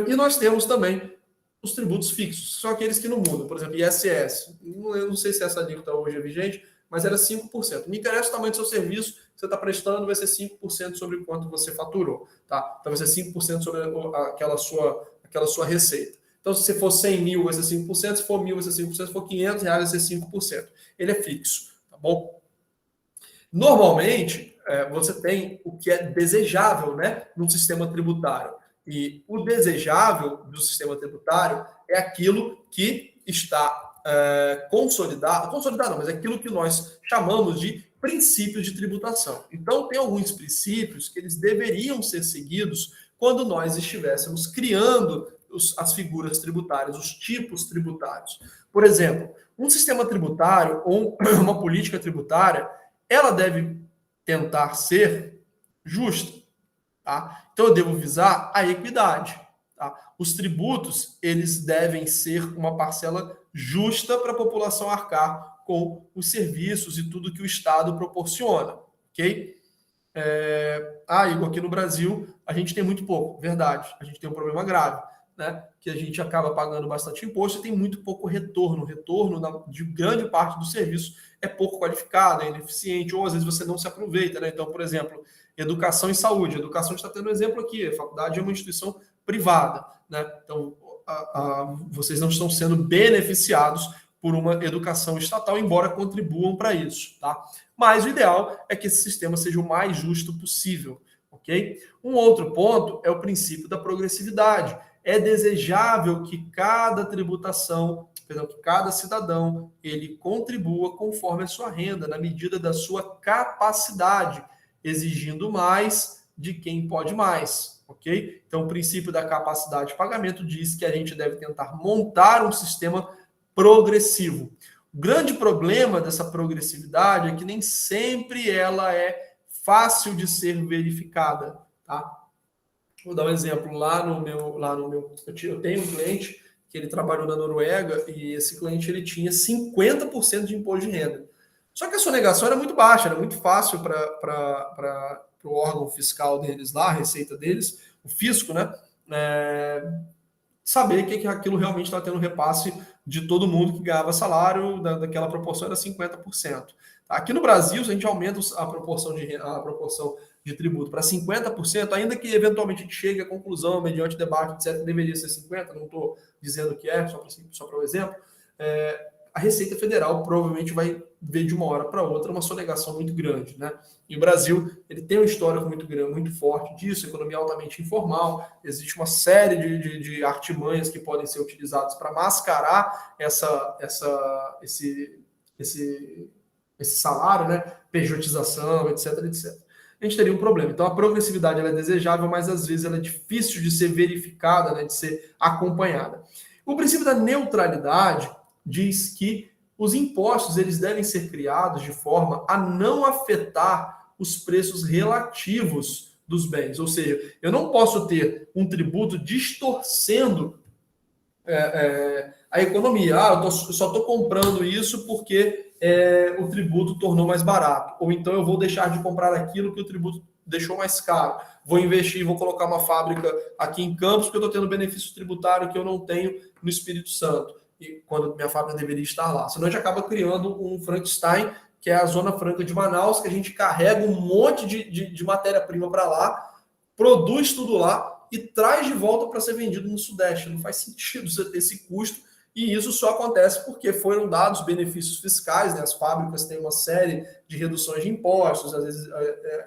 E nós temos também os tributos fixos, que são aqueles que não mudam. Por exemplo, ISS. Eu não sei se essa alíquota hoje é vigente, mas era 5%. Me interessa o tamanho do seu serviço que você está prestando, vai ser 5% sobre o quanto você faturou, tá? Então vai ser 5% sobre aquela sua receita. Então, se for 100 mil, vai ser 5%, se for 1.000, vai ser 5%, se for 500 reais, vai ser 5%. Ele é fixo, tá bom? Normalmente, você tem o que é desejável, né, no sistema tributário. E o desejável do sistema tributário é aquilo que está consolidado não, mas é aquilo que nós chamamos de princípios de tributação. Então, tem alguns princípios que eles deveriam ser seguidos quando nós estivéssemos criando as figuras tributárias, os tipos tributários. Por exemplo, um sistema tributário ou uma política tributária, ela deve tentar ser justa, tá? Então, eu devo visar a equidade. Tá? Os tributos, eles devem ser uma parcela justa para a população arcar com os serviços e tudo que o Estado proporciona, ok? Igor, aqui no Brasil, a gente tem muito pouco, verdade. A gente tem um problema grave, né? Que a gente acaba pagando bastante imposto e tem muito pouco retorno. O retorno de grande parte do serviço é pouco qualificado, é ineficiente, ou às vezes você não se aproveita, né? Então, por exemplo, educação e saúde. A educação está tendo um exemplo aqui. A faculdade é uma instituição privada, né? Então, vocês não estão sendo beneficiados por uma educação estatal, embora contribuam para isso, tá? Mas o ideal é que esse sistema seja o mais justo possível, ok? Um outro ponto é o princípio da progressividade. É desejável que cada que cada cidadão, ele contribua conforme a sua renda, na medida da sua capacidade, exigindo mais de quem pode mais, ok? Então, o princípio da capacidade de pagamento diz que a gente deve tentar montar um sistema progressivo. O grande problema dessa progressividade é que nem sempre ela é fácil de ser verificada, tá? Vou dar um exemplo. Eu tenho um cliente que ele trabalhou na Noruega, e esse cliente ele tinha 50% de imposto de renda. Só que a sonegação era muito baixa, era muito fácil para o órgão fiscal deles lá, a receita deles, o fisco, né? Saber que aquilo realmente está tendo repasse de todo mundo que ganhava salário, daquela proporção era 50%. Aqui no Brasil, se a gente aumenta a proporção de tributo para 50%, ainda que eventualmente a gente chegue à conclusão, mediante debate, etc., deveria ser 50%, não estou dizendo que é, só para o exemplo, a Receita Federal provavelmente vai ver de uma hora para outra uma sonegação muito grande, né? E o Brasil, ele tem um histórico muito grande, muito forte disso, economia altamente informal, existe uma série de artimanhas que podem ser utilizadas para mascarar esse salário, né? Pejotização, etc, etc. A gente teria um problema. Então, a progressividade ela é desejável, mas às vezes ela é difícil de ser verificada, né? De ser acompanhada. O princípio da neutralidade diz que os impostos eles devem ser criados de forma a não afetar os preços relativos dos bens. Ou seja, eu não posso ter um tributo distorcendo a economia. Eu só estou comprando isso porque o tributo tornou mais barato. Ou então eu vou deixar de comprar aquilo que o tributo deixou mais caro. Vou investir, vou colocar uma fábrica aqui em Campos porque eu estou tendo benefício tributário que eu não tenho no Espírito Santo. E quando minha fábrica deveria estar lá. Senão a gente acaba criando um Frankenstein, que é a Zona Franca de Manaus, que a gente carrega um monte de matéria-prima para lá, produz tudo lá e traz de volta para ser vendido no Sudeste. Não faz sentido você ter esse custo, e isso só acontece porque foram dados benefícios fiscais, né? As fábricas têm uma série de reduções de impostos, às vezes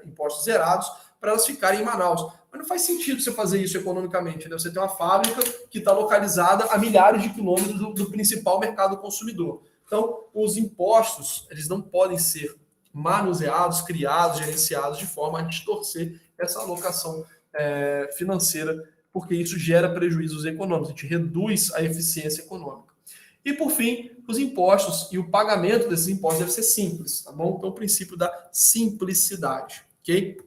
impostos zerados, para elas ficarem em Manaus. Mas não faz sentido você fazer isso economicamente, né? Você tem uma fábrica que está localizada a milhares de quilômetros do principal mercado consumidor. Então, os impostos, eles não podem ser manuseados, criados, gerenciados de forma a distorcer essa alocação financeira, porque isso gera prejuízos econômicos, a gente reduz a eficiência econômica. E, por fim, os impostos e o pagamento desses impostos deve ser simples, tá bom? Então, o princípio da simplicidade, ok?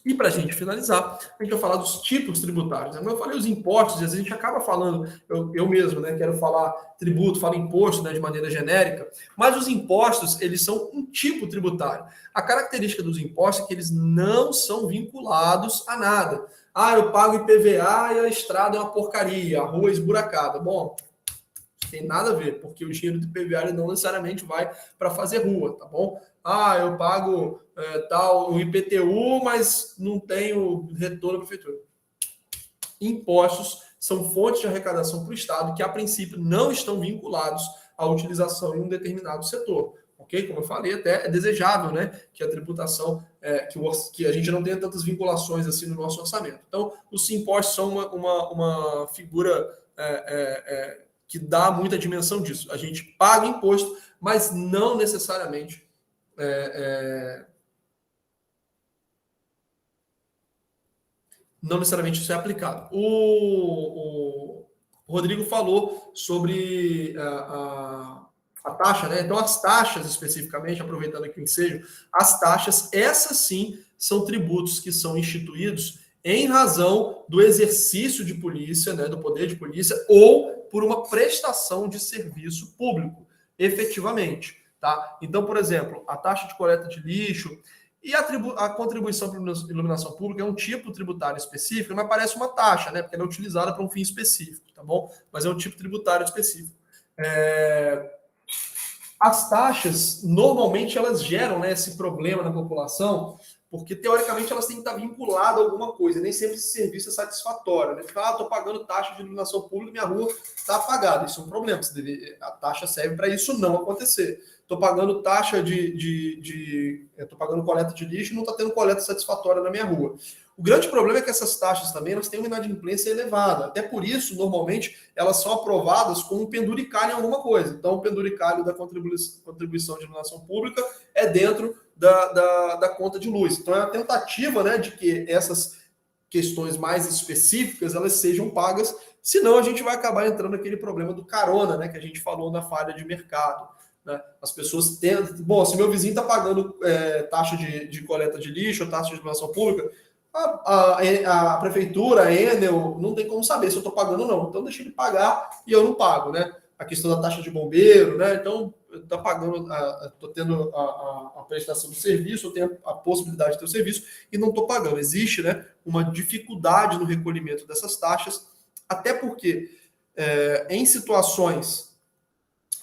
E para a gente finalizar, a gente vai falar dos tipos tributários. Como eu falei, os impostos, às vezes a gente acaba falando, eu mesmo, né, quero falar tributo, falo imposto, né, de maneira genérica, mas os impostos, eles são um tipo tributário. A característica dos impostos é que eles não são vinculados a nada. Eu pago IPVA e a estrada é uma porcaria, a rua é esburacada. Bom, não tem nada a ver, porque o dinheiro do IPVA não necessariamente vai para fazer rua, tá bom? Eu pago o IPTU, mas não tenho retorno da prefeitura. Impostos são fontes de arrecadação para o Estado que, a princípio, não estão vinculados à utilização em um determinado setor. Ok? Como eu falei, até é desejável, né, que a tributação, que a gente não tenha tantas vinculações assim no nosso orçamento. Então, os impostos são uma figura que dá muita dimensão disso. A gente paga imposto, mas não necessariamente não necessariamente isso é aplicado. O Rodrigo falou sobre a taxa, né? Então, as taxas, especificamente, aproveitando aqui o ensejo, as taxas, essas sim, são tributos que são instituídos em razão do exercício de polícia, né, do poder de polícia, ou por uma prestação de serviço público, efetivamente. Tá? Então, por exemplo, a taxa de coleta de lixo e a contribuição para a iluminação pública é um tipo tributário específico, mas parece uma taxa, né? Porque ela é utilizada para um fim específico, tá bom? Mas é um tipo tributário específico. As taxas, normalmente, elas geram, né, esse problema na população, porque, teoricamente, elas têm que estar vinculadas a alguma coisa, nem sempre esse serviço é satisfatório. Né? Estou pagando taxa de iluminação pública, minha rua está apagada. Isso é um problema. A taxa serve para isso não acontecer. Estou pagando taxa estou pagando coleta de lixo e não está tendo coleta satisfatória na minha rua. O grande problema é que essas taxas também elas têm uma inadimplência elevada. Até por isso, normalmente, elas são aprovadas com um penduricalho em alguma coisa. Então, o penduricalho da contribuição de iluminação pública é dentro da conta de luz. Então, é uma tentativa, né, de que essas questões mais específicas elas sejam pagas, senão a gente vai acabar entrando naquele problema do carona, né, que a gente falou na falha de mercado. Né? As pessoas tentam... Bom, se meu vizinho está pagando taxa de coleta de lixo, taxa de iluminação pública, A prefeitura, a Enel, não tem como saber se eu estou pagando ou não. Então, deixa ele pagar e eu não pago, né? A questão da taxa de bombeiro, né? Então, eu estou pagando, estou tendo a prestação do serviço, eu tenho a possibilidade de ter o serviço e não estou pagando. Existe, né, uma dificuldade no recolhimento dessas taxas, até porque em situações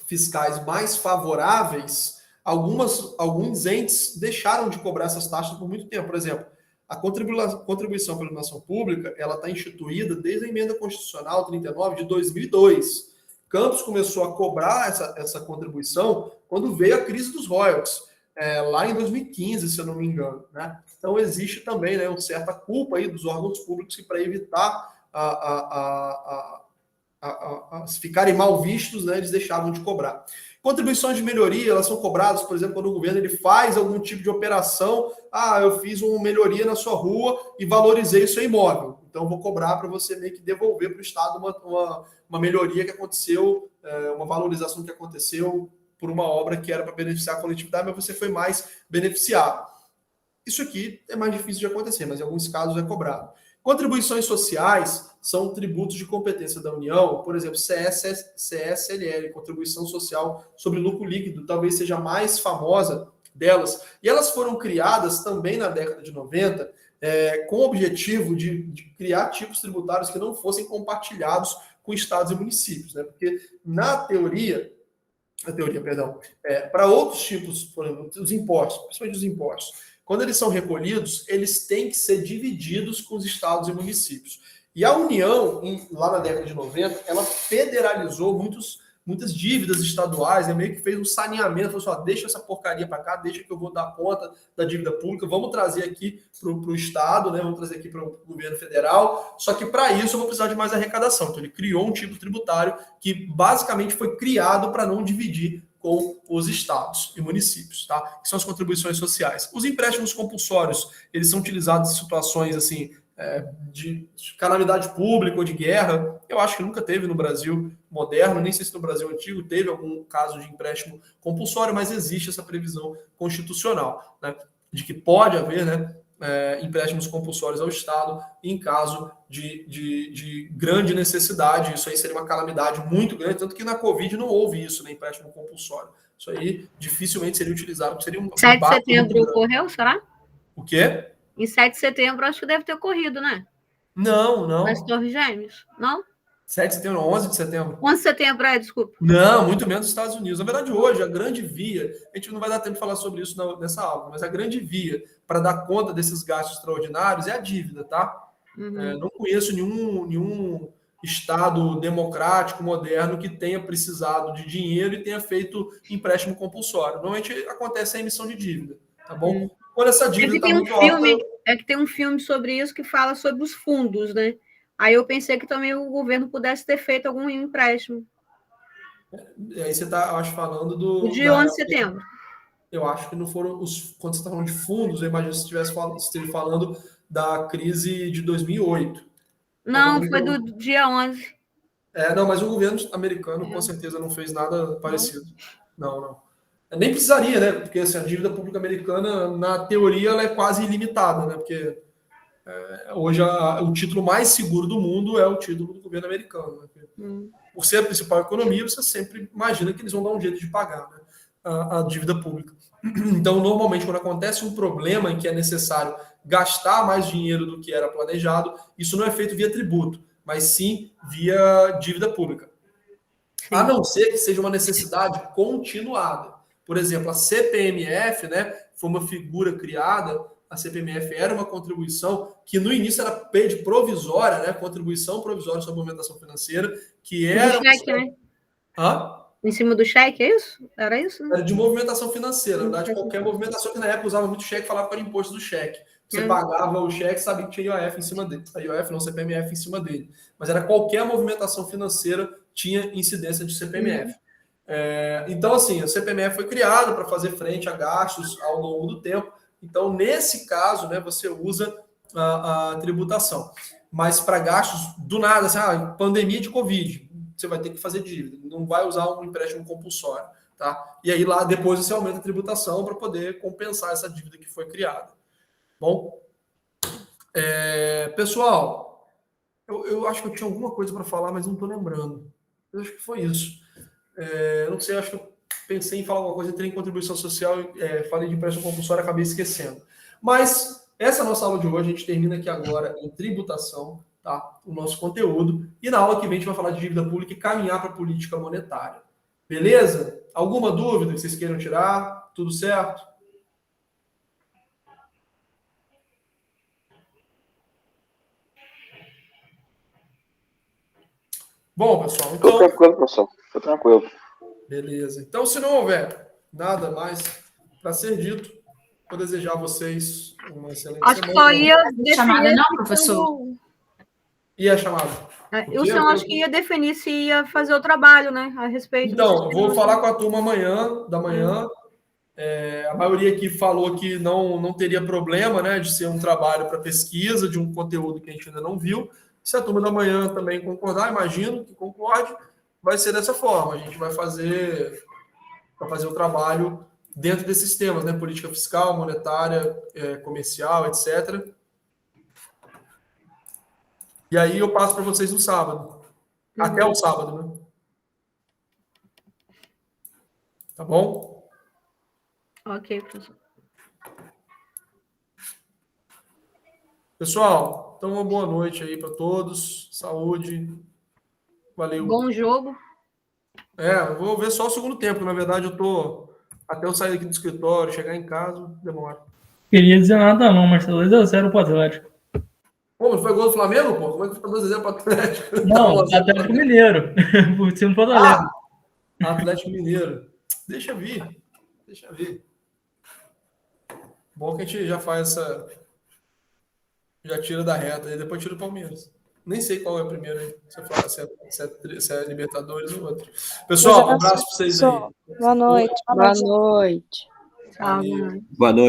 fiscais mais favoráveis, alguns entes deixaram de cobrar essas taxas por muito tempo. Por exemplo, a contribuição pela iluminação pública, ela está instituída desde a emenda constitucional 39 de 2002. Campos começou a cobrar essa contribuição quando veio a crise dos royalties, lá em 2015, se eu não me engano, né? Então existe também, né, uma certa culpa aí dos órgãos públicos que, para evitar ficarem mal vistos, né, eles deixavam de cobrar. Contribuições de melhoria, elas são cobradas, por exemplo, quando o governo ele faz algum tipo de operação. Eu fiz uma melhoria na sua rua e valorizei o seu imóvel. Então, vou cobrar para você meio que devolver para o Estado uma melhoria que aconteceu, uma valorização que aconteceu por uma obra que era para beneficiar a coletividade, mas você foi mais beneficiado. Isso aqui é mais difícil de acontecer, mas em alguns casos é cobrado. Contribuições sociais são tributos de competência da União, por exemplo, CSLL, Contribuição Social sobre Lucro Líquido, talvez seja a mais famosa delas. E elas foram criadas também na década de 90, com o objetivo de criar tipos tributários que não fossem compartilhados com estados e municípios, né? Porque na teoria, para outros tipos, por exemplo, os impostos, principalmente os impostos, quando eles são recolhidos, eles têm que ser divididos com os estados e municípios. E a União, lá na década de 90, ela federalizou muitas dívidas estaduais, meio que fez um saneamento, falou assim, deixa essa porcaria para cá, deixa que eu vou dar conta da dívida pública, vamos trazer aqui para o Estado, né, vamos trazer aqui para o governo federal, só que para isso eu vou precisar de mais arrecadação. Então ele criou um tipo tributário que basicamente foi criado para não dividir com os estados e municípios, tá? Que são as contribuições sociais. Os empréstimos compulsórios, eles são utilizados em situações assim, de calamidade pública ou de guerra. Eu acho que nunca teve no Brasil moderno, nem sei se no Brasil antigo teve algum caso de empréstimo compulsório, mas existe essa previsão constitucional, né, de que pode haver, né, empréstimos compulsórios ao Estado em caso de grande necessidade. Isso aí seria uma calamidade muito grande, tanto que na Covid não houve isso, né, empréstimo compulsório. Isso aí dificilmente seria utilizado, seria um 7 de setembro ocorreu, será? O quê? Em 7 de setembro, acho que deve ter ocorrido, né? Não. Nas Torres Gêmeas, não? 7 de setembro, 11 de setembro. 11 de setembro, desculpa. Não, muito menos nos Estados Unidos. Na verdade, hoje, a grande via, a gente não vai dar tempo de falar sobre isso nessa aula, mas a grande via para dar conta desses gastos extraordinários é a dívida, tá? Uhum. Não conheço nenhum Estado democrático, moderno, que tenha precisado de dinheiro e tenha feito empréstimo compulsório. Normalmente acontece a emissão de dívida, tá bom? Quando essa dívida está muito alta... É que tem um filme sobre isso que fala sobre os fundos, né? Aí eu pensei que também o governo pudesse ter feito algum empréstimo. Aí você está, acho, falando do... O de 11 de setembro. Eu acho que não foram os... Quando você está falando de fundos, eu imagino que você estivesse falando da crise de 2008. Não, foi do dia 11. Não, mas o governo americano com certeza não fez nada parecido. Não. Nem precisaria, né? Porque assim, a dívida pública americana, na teoria, ela é quase ilimitada, né? Porque hoje o título mais seguro do mundo é o título do governo americano. Né? Por ser a principal economia, você sempre imagina que eles vão dar um jeito de pagar, né, a dívida pública. Então, normalmente, quando acontece um problema em que é necessário gastar mais dinheiro do que era planejado, isso não é feito via tributo, mas sim via dívida pública. Sim. A não ser que seja uma necessidade continuada. Por exemplo, a CPMF, né, foi uma figura criada. A CPMF era uma contribuição que no início era de provisória, né, contribuição provisória sobre movimentação financeira, que era... cheque, né? Em cima do cheque, é isso? Era isso? Né? Era de movimentação financeira. Na verdade, qualquer movimentação, que na época usava muito cheque, falava que era imposto do cheque. Você pagava o cheque, sabia que tinha IOF em cima dele. A IOF não, CPMF em cima dele. Mas era qualquer movimentação financeira tinha incidência de CPMF. Então, assim, a CPMF foi criada para fazer frente a gastos ao longo do tempo. Então, nesse caso, né, você usa a tributação. Mas para gastos do nada, assim, pandemia de Covid, você vai ter que fazer dívida. Não vai usar um empréstimo compulsório. Tá? E aí, lá depois, você aumenta a tributação para poder compensar essa dívida que foi criada. Bom? Pessoal, eu acho que eu tinha alguma coisa para falar, mas não estou lembrando. Eu acho que foi isso. Não sei, acho que eu pensei em falar alguma coisa, entrei em contribuição social, falei de empréstimo compulsório, acabei esquecendo. Mas essa nossa aula de hoje, a gente termina aqui agora em tributação, tá? O nosso conteúdo. E na aula que vem a gente vai falar de dívida pública e caminhar para a política monetária. Beleza? Alguma dúvida que vocês queiram tirar? Tudo certo? Bom, pessoal, então... Tô tranquilo, professor. Tô tranquilo. Beleza. Então, se não houver nada mais para ser dito, vou desejar a vocês uma excelente Acho que semana. só ia Chamada definir não, professor? E a chamada? O senhor acho que ia definir se ia fazer o trabalho, né? A respeito. Então, eu vou falar com a turma amanhã, da manhã. A maioria aqui falou que não teria problema, né, de ser um trabalho para pesquisa de um conteúdo que a gente ainda não viu. Se a turma da manhã também concordar, imagino que concorde, vai ser dessa forma. A gente vai fazer o trabalho dentro desses temas, né? Política fiscal, monetária, comercial, etc. E aí eu passo para vocês no sábado. Até o sábado, né? Tá bom? Ok, professor. Pessoal, então uma boa noite aí para todos. Saúde. Valeu. Bom jogo. Eu vou ver só o segundo tempo. Na verdade, até eu sair aqui do escritório, chegar em casa, demora. Queria dizer nada não, mas tá 2-0 pro Atlético. Pô, mas foi gol do Flamengo, pô? Como é que foi 2-0 para o Atlético? Não, Atlético Mineiro. Por cima do Porto Alegre. Atlético Mineiro. Deixa vir. Bom que a gente já faz já tira da reta, e depois tira o Palmeiras. Nem sei qual é o primeiro aí. Você fala se é Libertadores ou outro. Pessoal, um abraço para vocês aí. Boa noite. Tchau. Boa noite.